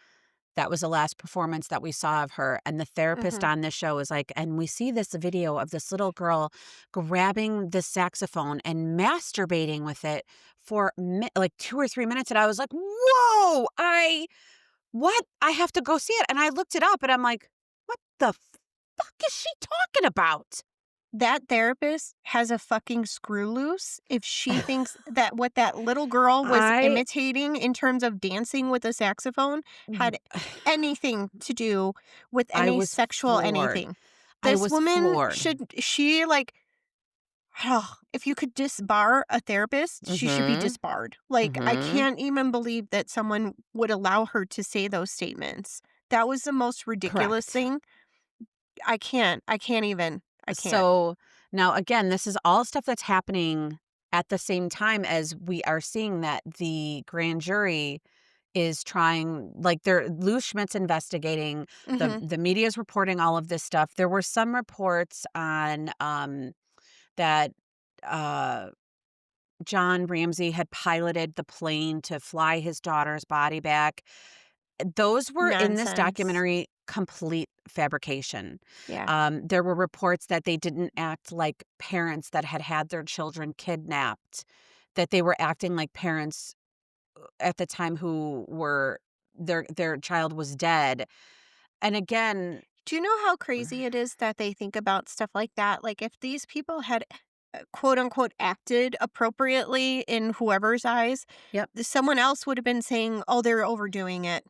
That was the last performance that we saw of her, and the therapist mhm. on this show was like, "And we see this video of this little girl grabbing the saxophone and masturbating with it for like 2 or 3 minutes," and I was like, "Whoa, what? I have to go see it," and I looked it up, and I'm like, "What the fuck is she talking about?" That therapist has a fucking screw loose if she thinks that what that little girl was I imitating in terms of dancing with a saxophone had anything to do with I any was sexual floored. anything. I This was woman floored. should she, like, if you could disbar a therapist, she should be Mhm. disbarred. Like, I Mhm. can't even believe that someone would allow her to say those statements. That was the most ridiculous Correct. thing. I can't even. I can't. So, now again, this is all stuff that's happening at the same time as we are seeing that the grand jury is trying like, they're Lou Schmidt's investigating, Mhm. the media's reporting all of this stuff. There were some reports on, that, uh, John Ramsey had piloted the plane to fly his daughter's body back. Those were in this Nonsense. documentary complete fabrication. Yeah. There were reports that they didn't act like parents that had had their children kidnapped, that they were acting like parents at the time who were their child was dead. And again, Do you know how crazy it is that they think about stuff like that? Like, if these people had, quote unquote, acted appropriately in whoever's eyes, yep. someone else would have been saying, oh, they're overdoing it.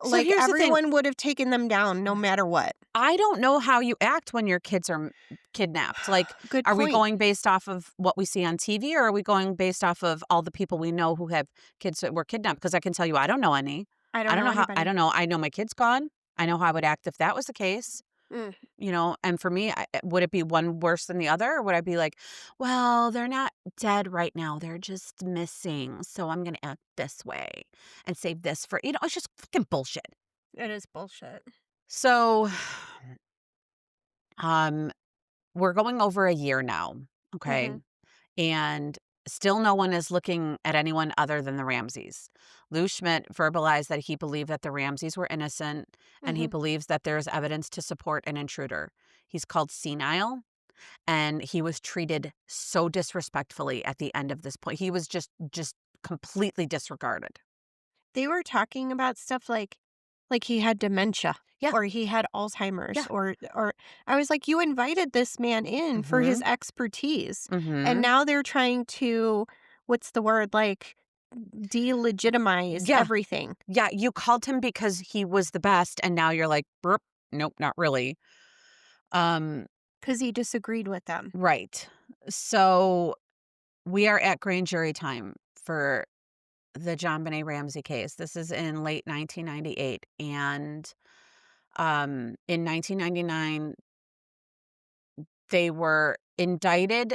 So Like, here's the thing. everyone would have taken them down no matter what. I don't know how you act when your kids are kidnapped. Like, Good are we point. going based off of what we see on TV or are we going based off of all the people we know who have kids that were kidnapped? Because I can tell you, I don't know any. I I don't don't know know how, I anybody. don't know. I know my kid's gone. I know how I would act if that was the case, Mm. and for me, would it be one worse than the other? Or would I be like, well, they're not dead right now. They're just missing. So I'm going to act this way and save this for, it's just fucking bullshit. It is bullshit. So, um, we're going over a year now, okay? Hmm. And still no one is looking at anyone other than the Ramseys. Lou Schmidt verbalized that he believed that the Ramseys were innocent and he Hmm. believes that there is evidence to support an intruder. He's called senile and he was treated so disrespectfully at the end of this point. He was just completely disregarded. They were talking about stuff like he had dementia Yeah. or he had Alzheimer's Yeah. or I was like, "You invited this man in for his Mhm. expertise, and Mhm. now they're trying to, what's the word, like, delegitimize Yeah. everything Yeah, you called him because he was the best and now you're like, "Burp, nope, not really." Um because he disagreed with them." Right. So we are at grand jury time for the John Benet Ramsey case. This is in late 1998. And in 1999, they were indicted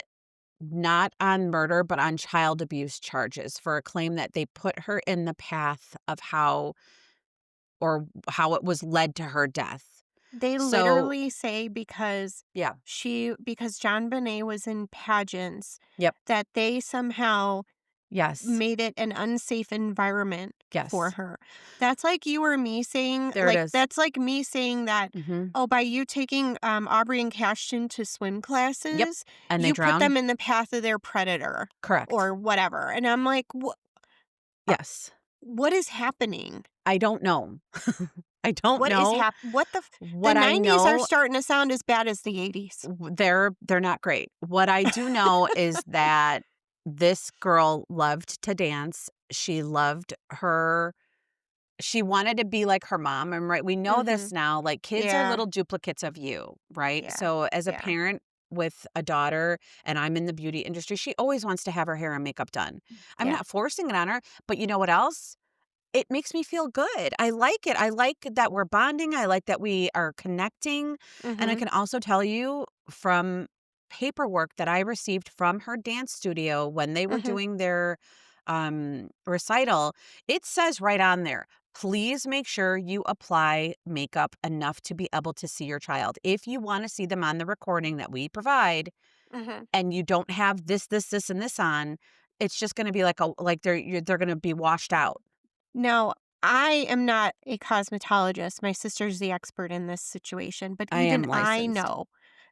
not on murder, but on child abuse charges for a claim that they put her in the path of how it was led to her death. They So, literally say yeah. because John Benet was in pageants, Yep. that they somehow Yes. made it an unsafe environment for Yes. her. That's like you or me saying, There it is. that's like me saying that, Mhm. "Oh, by you taking, Aubrey and Cashton to swim Yep. classes, And they you put drowned? them in the path of their predator," Correct. or whatever, and I'm like, Yes. what is happening?" I don't know. I don't What is know. what the What I 90s are know, starting to sound as bad as the 80s. they're not great. What I do know is that this girl loved to dance. She loved her She wanted to be like her mom, and right, we know this Mhm. now, like, kids are Yeah. little duplicates of you, right? Yeah. So, as a Yeah. parent with a daughter, and I'm in the beauty industry, she always wants to have her hair and makeup done. I'm Yeah. not forcing it on her, but you know what else? It makes me feel good. I like it. I like that we're bonding. I like that we are connecting. And I Mhm. can also tell you from paperwork that I received from her dance studio when they were Mhm. doing their recital, it says right on there, please make sure you apply makeup enough to be able to see your child. If you want to see them on the recording that we provide Mhm. and you don't have this, and this on, it's just going to be like they're going to be washed out. Now, I am not a cosmetologist. My sister's the expert in this situation, but I even am I licensed. know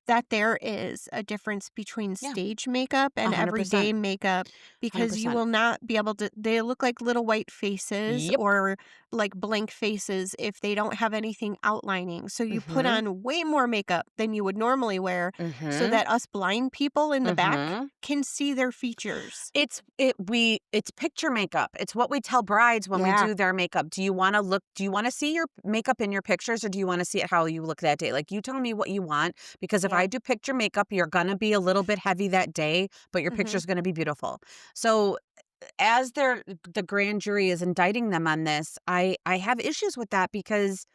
that there is a difference between Yeah, stage makeup and everyday 100%, makeup because you 100%. will not be able to, they look like little white faces Yep. or like blank faces if they don't have anything outlining. So you put Mhm, on way more makeup than you would normally wear so mhm, that us blind people in the back mhm. can see their features. It's picture makeup. It's what we tell brides when we Yeah. do their makeup. Do you wanna see your makeup in your pictures, or do you wanna see it how you look that day? Like, you tell me what you want, because if Yeah. I do picture makeup, you're gonna be a little bit heavy that day, but your Hmm. picture's gonna be beautiful. So, as the grand jury is indicting them on this, I have issues with that because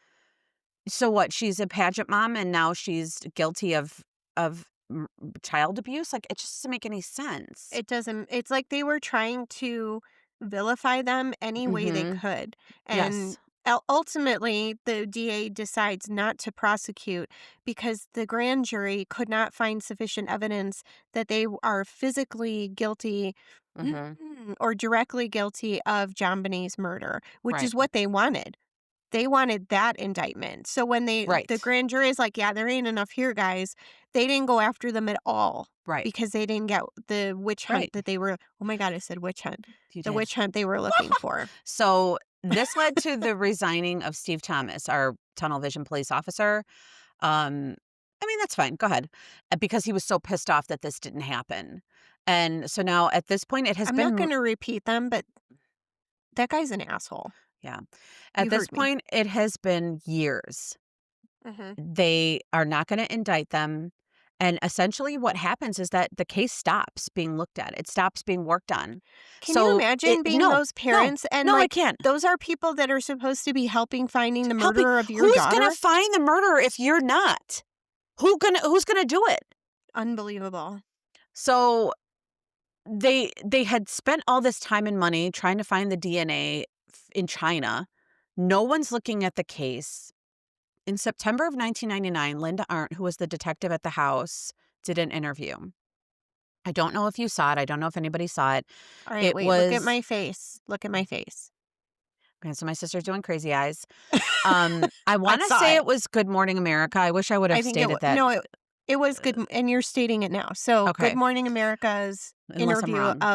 so what? She's a pageant mom, and now she's guilty of child abuse? Like, it just doesn't make any sense. It doesn't, it's like they were trying to vilify them any way they Mhm. could, and Yes. ultimately, the DA decides not to prosecute because the grand jury could not find sufficient evidence that they are physically guilty Mhm. or directly guilty of John Benet's murder, which Right. is what they wanted. They wanted that indictment. So when the Right. grand jury is like, "Yeah, there ain't enough here, guys," they didn't go after them at all Right. because they didn't get the witch hunt Right. that they were, oh my god, I said witch hunt. You The did. witch hunt they were looking for. So, this led to the resigning of Steve Thomas, our tunnel vision police officer. I mean, that's fine, go ahead. Because he was so pissed off that this didn't happen. And so now at this point, it has I'm not been gonna repeat them, but that guy's an asshole. yeah. At You this heard me. point, it has been years. Mhm. They are not gonna indict them, and essentially what happens is that the case stops being looked at. It stops being worked on. Can you So, it imagine being no, those no, parents and, no, I like, can't. those are people that are supposed to be helping finding the Helping murderer of your who's gonna daughter? find the murderer if you're not? Who's gonna do it? Unbelievable. So, they had spent all this time and money trying to find the DNA in China. No one's looking at the case. In September of 1999, Linda Arndt, who was the detective at the house, did an interview. I don't know if you saw it. I don't know if anybody saw it. Alright, It wait, look at was my face. Look at my face. okay, so my sister's doing crazy eyes. I I wanna saw say it. it was Good Morning America. I wish I would I have think stated that. no, it was good, uh, and you're stating it now. So, Good okay, Morning America's unless I'm interview wrong.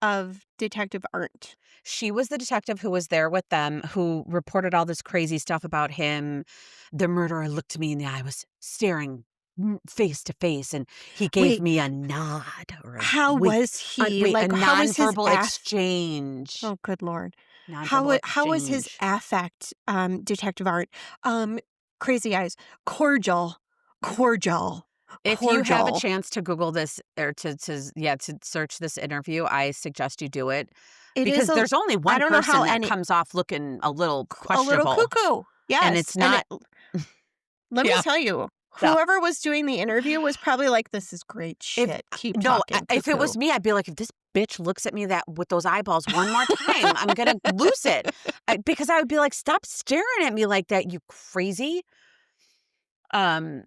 of Detective Arndt. She was the detective who was there with them, who reported all this crazy stuff about him. The murderer looked me in the eye, was staring face to face, and he gave Wait, me a nod or a how wink. was he? Wait, a Like, how was his nonverbal oh, exchange. good lord. Nonverbal How was his exchange. affect, Detective Arndt? Um, Crazy Eyes, cordial, cordial, If you have a cordial. chance to Google this or to search this interview, I suggest you do it It is because a there's only I one don't know how person that any comes off looking a little a little questionable, cuckoo. and Yes, it's and not let me yeah, tell you, so whoever was doing the interview was probably like, "This is great if shit. Keep no, talking, if it cuckoo." was me, I'd be like, "If this bitch looks at me that with those eyeballs one more time, I'm gonna lose it." Because I would be like, "Stop staring at me like that, you crazy." Um,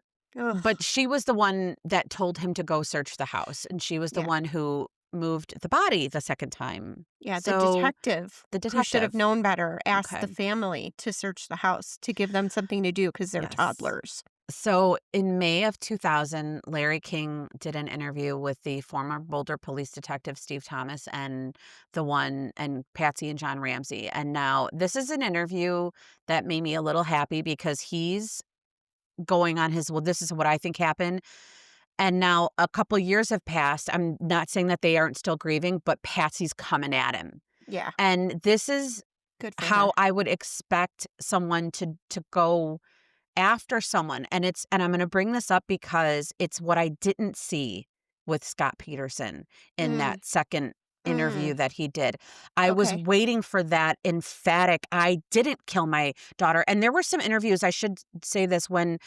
but Ugh. she was the one that told him to go search the house, and she was the Yeah. one who moved the body the second time. Yeah, the So detective, the who should have detective. known better, asked Okay. the family to search the house to give them something to do because 'cause they're Yes. toddlers. So in May of 2000, Larry King did an interview with the former Boulder police detective Steve Thomas and Patsy and John Ramsey. And now this is an interview that made me a little happy because he's going on his, well, this is what I think happened. And now a couple years have passed. I'm not saying that they aren't still grieving, but Patsy's coming at him. Yeah, And this is good for how her. I would expect someone to go after someone, and I'm gonna bring this up because it's what I didn't see with Scott Peterson in Mm, that second interview mm, that he did. I was okay. waiting for that emphatic, "I didn't kill my daughter," and there were some interviews, I should say this, when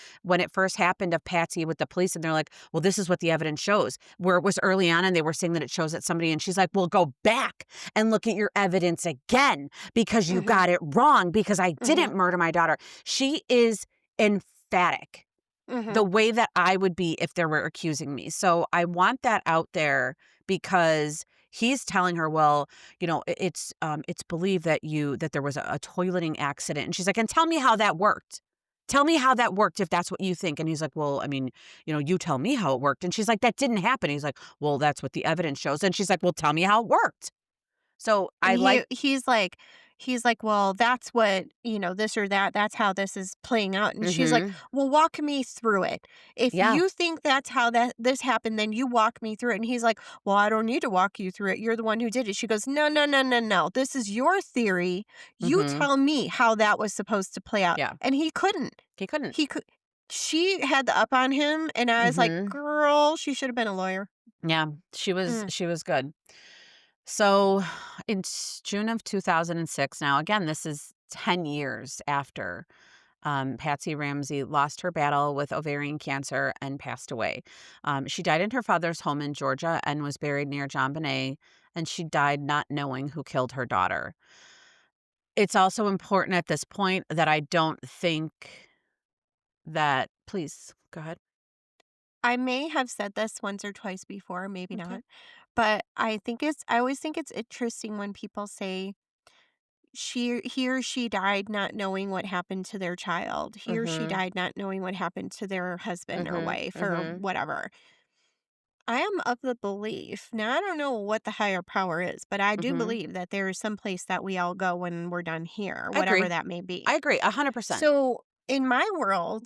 it first happened of Patsy with the police, and they're like, "Well, this is what the evidence shows," where it was early on and they were saying that it shows that somebody, and she's like, "Well, go back and look at your evidence again because you Mhm, got it wrong because I mhm, didn't murder my daughter." She is emphatic, the mhm. way that I would be if there were accusing me. So I want that out there because he's telling her, well, it's believed that there was a toileting accident. And she's like, and tell me how that worked. Tell me how that worked if that's what you think. And he's like, well, I mean, you tell me how it worked. And she's like, that didn't happen. He's like, well, that's what the evidence shows. And she's like, well, tell me how it worked. So And I like, he's like, "Well, that's what, this or that, that's how this is playing out." And she's like, mm-hmm. "Well, walk me through it. If Yeah. you think that's how that this happened, then you walk me through it." And he's like, "Well, I don't need to walk you through it. You're the one who did it." She goes, "No, no, no, no, no. This is your theory. You Mm-hmm. tell me how that was supposed to play out." Yeah. And he couldn't. He couldn't. He could She had the up on him, and I was like, Mm-hmm. "Girl, she should have been a lawyer." Yeah, she was Mm, she was good. So in June of 2006, now again, this is 10 years after Patsy Ramsey lost her battle with ovarian cancer and passed away. She died in her father's home in Georgia and was buried near John Benet, and she died not knowing who killed her daughter. It's also important at this point that I don't think that, please go ahead. I may have said this once or twice before, maybe Okay. not, but I always think it's interesting when people say he or she died not knowing what happened to their child. He or she Mhm. died not knowing what happened to their husband or Mhm. wife or Mhm. whatever. I am of the belief. Now I don't know what the higher power is, but I do Mhm. believe that there is some place that we all go when we're done here, I whatever agree. that may be. I agree 100%. So, in my world,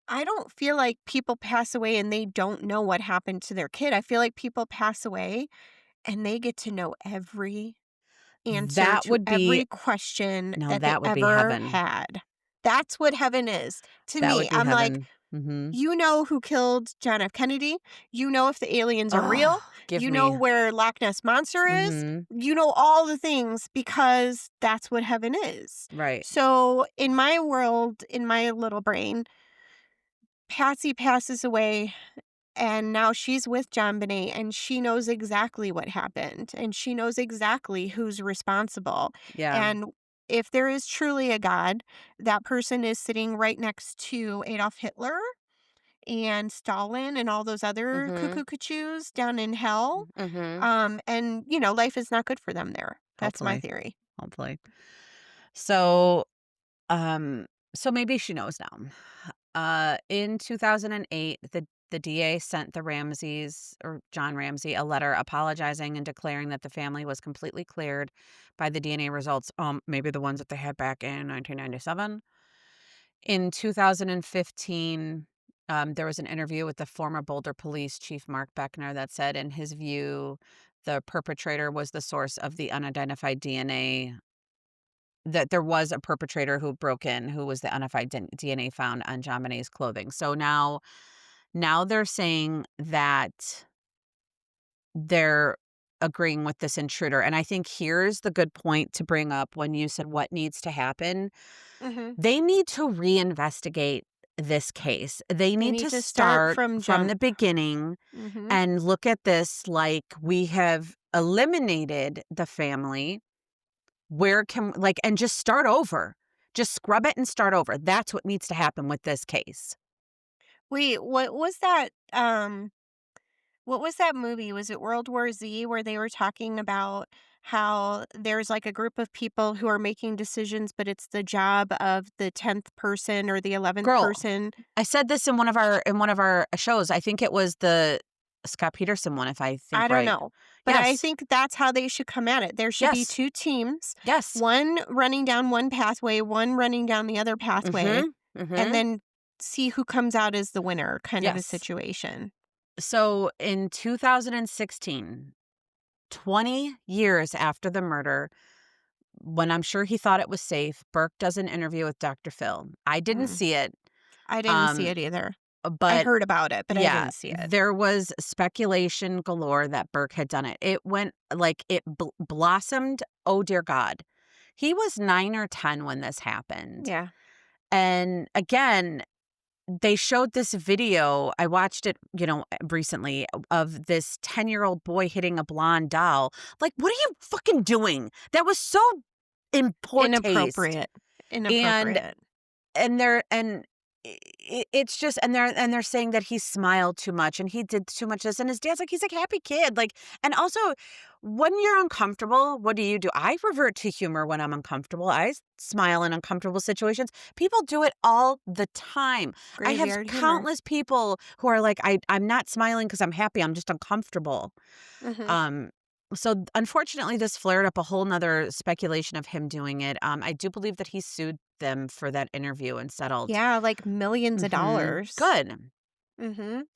I don't feel like people pass away and they don't know what happened to their kid. I feel like people pass away and they get to know every answer That to would be every question No, that they that would be ever heaven. had. That's what heaven is to That would me. be I'm like, heaven. Mhm. you know who killed John F. Kennedy. You know if the aliens are real. Give You know me where Loch Ness Monster is. Mhm. You know all the things because that's what heaven is. Right. So, in my world, in my little brain, Patsy passes away and now she's with John Benet and she knows exactly what happened and she knows exactly who's responsible. Yeah. And if there is truly a God, that person is sitting right next to Adolf Hitler and Stalin and all those other Mhm. cuckoo cuckoos down in hell. Mhm. And, life is not good for them there. That's my Hopefully. theory. Hopefully. So, um, so maybe she knows now. In 2008, the DA sent the Ramseys or John Ramsey a letter apologizing and declaring that the family was completely cleared by the DNA results, maybe the ones that they had back in 1997. In 2015, there was an interview with the former Boulder Police Chief Mark Beckner that said, in his view, the perpetrator was the source of the unidentified DNA. That there was a perpetrator who broke in, who was the unidentified DNA found on JonBenét's clothing. So now they're saying that they're agreeing with this intruder. And I think here's the good point to bring up when you said what needs to happen. Hmm. They need to reinvestigate this case. They They need need to to start start from from the jump. beginning Hmm. and look at this like we have eliminated the family. Where can like and just start over. Just scrub it and start over. That's what needs to happen with this case. Wait, what was that? What was that movie? Was it World War Z where they were talking about how there's like a group of people who are making decisions, but it's the job of the 10th person or the 11th Girl, person? I said this in one of our shows. I think it was the Scott Peterson one, if I I think don't right. know. But I Yes. think that's how they should come at it. There should be Yes. 2 teams, Yes. one running down one pathway, one running down the other pathway, Mhm. and Mhm. then see who comes out as the winner kind of a Yes. situation. So in 2016, 20 years after the murder, when I'm sure he thought it was safe, Burke does an interview with Dr. Phil. I didn't Mm. see it. I didn't see Um, it either. I but heard about it, but I yeah, didn't see it. there was speculation galore that Burke had done it. It went like it blossomed. Oh dear God. He was 9 or 10 when this happened. Yeah. And again, they showed this video. I watched it, recently of this 10-year-old boy hitting a blonde doll. Like, what are you fucking doing? That was so in poor taste. Inappropriate. And Inappropriate. it's just and they're saying that he smiled too much and he did too much this, and his dad's like, he's a happy kid, like. And also, when you're uncomfortable, what do? I revert to humor when I'm uncomfortable. I smile in uncomfortable situations. People do it all the time. I have Graveyard humor. countless people who are like, I'm not smiling because I'm happy, I'm just uncomfortable. Mhm. um, so unfortunately, this flared up a whole nother speculation of him doing it. I do believe that he sued them for that interview and settled. Yeah, like millions of dollars. Good. Mhm.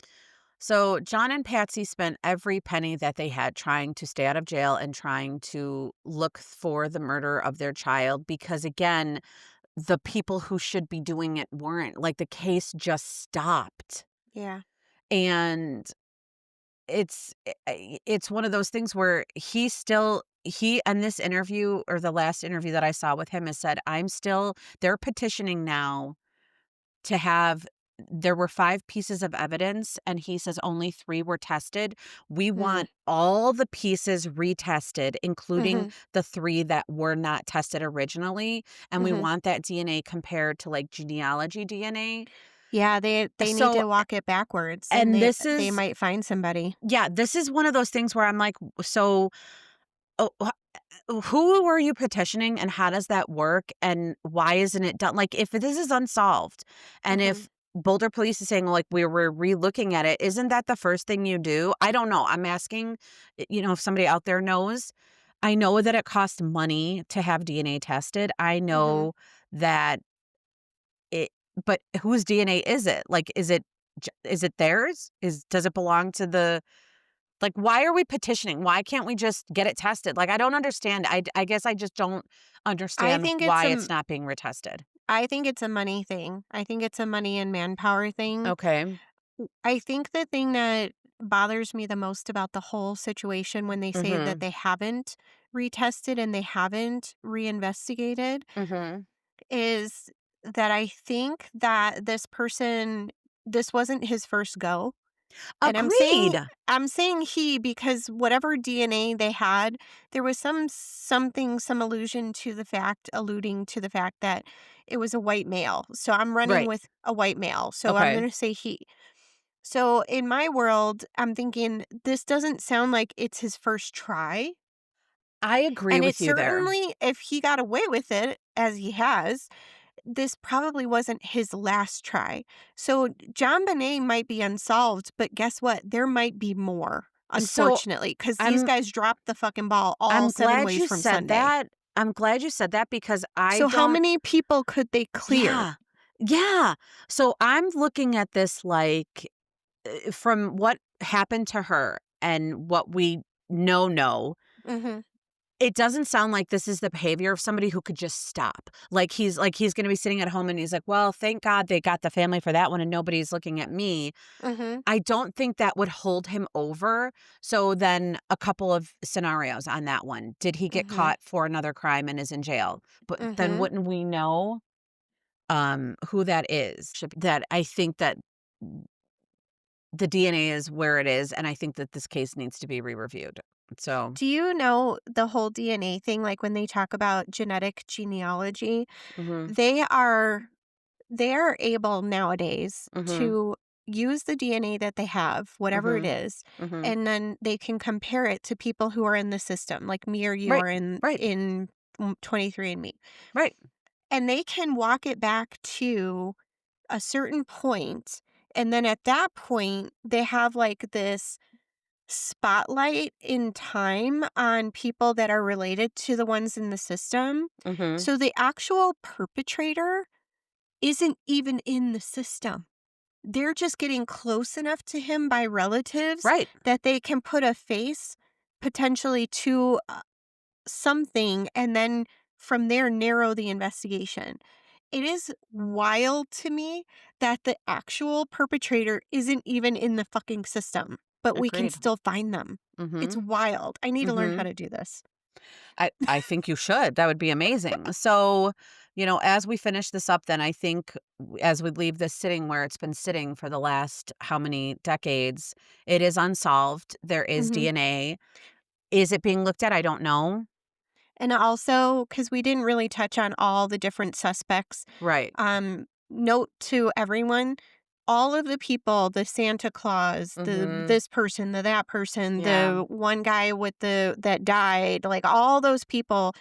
So John and Patsy spent every penny that they had trying to stay out of jail and trying to look for the murder of their child, because again, the people who should be doing it weren't. Like, the case just stopped. Yeah. And it's one of those things where he in this interview, or the last interview that I saw with him, has said, they're petitioning now to have there were 5 pieces of evidence, and he says only 3 were tested. We Mm. want all the pieces retested, including Mhm. the 3 that were not tested originally, and we Mhm. want that DNA compared to, like, genealogy DNA. Yeah, they need So to walk it backwards and and they might find somebody. this is one of those things where I'm like, so, oh, who are you petitioning, and how does that work, and why isn't it done? Like, if this is unsolved, and Mhm. if Boulder Police is saying, like, we're re-looking at it, isn't that the first thing you do? I don't know. I'm asking, if somebody out there knows. I know that it costs money to have DNA tested. I Mhm. know that it, but whose DNA is it? Like, is it theirs? Does it belong to the, like, why are we petitioning? Why can't we just get it tested? Like, I don't understand. I guess I just don't I understand think it's why a it's not being retested. I think it's a money thing. I think it's a money and manpower thing. Okay. I think the thing that bothers me the most about the whole situation when they say that Mhm. they haven't retested and they haven't reinvestigated Mhm. is that I think that this wasn't his first go. And Agreed. I'm saying he because whatever DNA they had, there was some allusion to the fact alluding to the fact that it was a white male. So I'm running Right. with a white male. So I'm Okay. going to say he. So in my world, I'm thinking this doesn't sound like it's his first try. I agree And it with you there. certainly, if he got away with it, as he has, this probably wasn't his last try. So John Benet might be unsolved, but guess what? There might be more, So unfortunately, because these I'm guys dropped the fucking ball all I'm 7 glad ways you from said Sunday. that. I'm glad you said that, because I So how don't. many people could they clear? Yeah. Yeah. So I'm looking at this like, from what happened to her and what we know, Mhm, it doesn't sound like this is the behavior of somebody who could just stop. Like he's going to be sitting at home and he's like, "Well, thank God they got the family for that one and nobody's looking at me." mhm, I don't think that would hold him over. So then, a couple of scenarios on that one. Did he get mhm, caught for another crime and is in jail? But then mhm. wouldn't we know who that is? That I think that the DNA is where it is, and I think that this case needs to be re-reviewed. So, Do you know the whole DNA thing, like, when they talk about genetic genealogy, mhm, they are they are able nowadays mhm, to use the DNA that they have, whatever it Mhm. is, Mhm. and then they can compare it to people who are in the system, like me or you Right. are in Right. in 23andMe. Right. And they can walk it back to a certain point, and then at that point, they have, like, this spotlight in time on people that are related to the ones in the system. Mhm. So the actual perpetrator isn't even in the system. They're just getting close enough to him by relatives Right. that they can put a face potentially to something and then from there narrow the investigation. It is wild to me that the actual perpetrator isn't even in the fucking system, but we can Agreed. still find them. It's Mhm. wild. I need to learn how Mhm. to do this. I think you should. That would be amazing. So, as we finish this up, then I think as we leave this sitting where it's been sitting for the last how many decades, it is unsolved. There is Mhm. DNA. Is it being looked at? I don't know. And also, because we didn't really touch on all the different suspects, Right. note to everyone, all of the people, the Santa Claus, the Mhm. this person, the that person, Yeah. the one guy with the that died, like all those people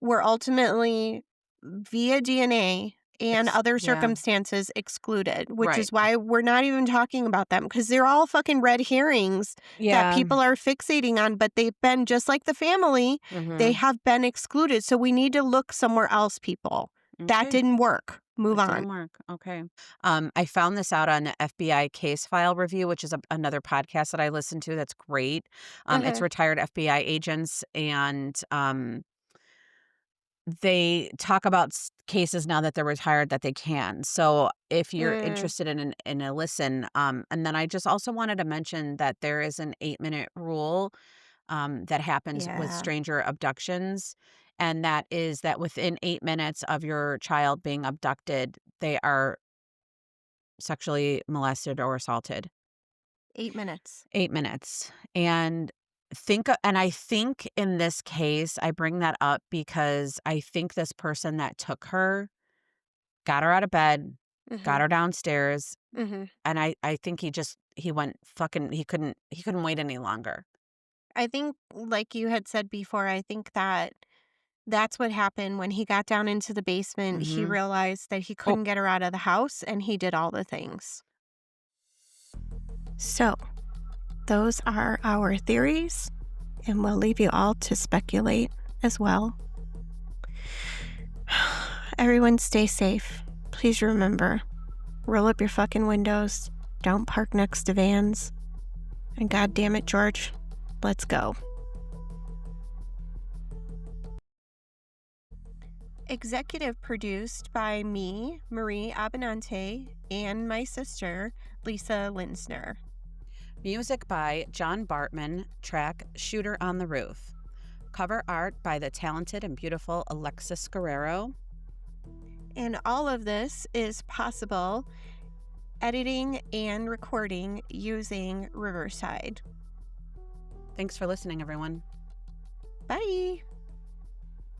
were ultimately via DNA and other Yeah. circumstances excluded, which Right. is why we're not even talking about them because they're all fucking red herrings that Yeah. people are fixating on, but they've been just like the family, they Mhm. have been excluded. So we need to look somewhere else, people. That Okay. didn't work. Move That on. didn't work. Okay. I found this out on FBI Case File Review, which is another podcast that I listen to. That's great. It's Uh-huh. retired FBI agents, and they talk about cases now that they're retired that they can. So if you're Mm, interested in a listen, and then I just also wanted to mention that there is an 8-minute rule that happens with yeah. stranger abductions. And that is that within 8 minutes of your child being abducted, they are sexually molested or assaulted. 8 minutes. 8 minutes. And I think in this case, I bring that up because I think this person that took her got her out of bed, got Mhm. her downstairs, Mhm. and I think he went fucking he couldn't wait any longer. I think, like you had said before, I think that that's what happened when he got down into the basement. He Mhm. realized that he Oh, couldn't get her out of the house and he did all the things. So, those are our theories, and we'll leave you all to speculate as well. Everyone, stay safe. Please remember, roll up your fucking windows, don't park next to vans, and God damn it, George, let's go. Executive produced by me, Marie Abenante, and my sister, Lisa Linsner. music by John Bartman, track Shooter on the Roof. Cover art by the talented and beautiful Alexis Guerrero. And all of this is possible editing and recording using Riverside. Thanks for listening, everyone. Bye.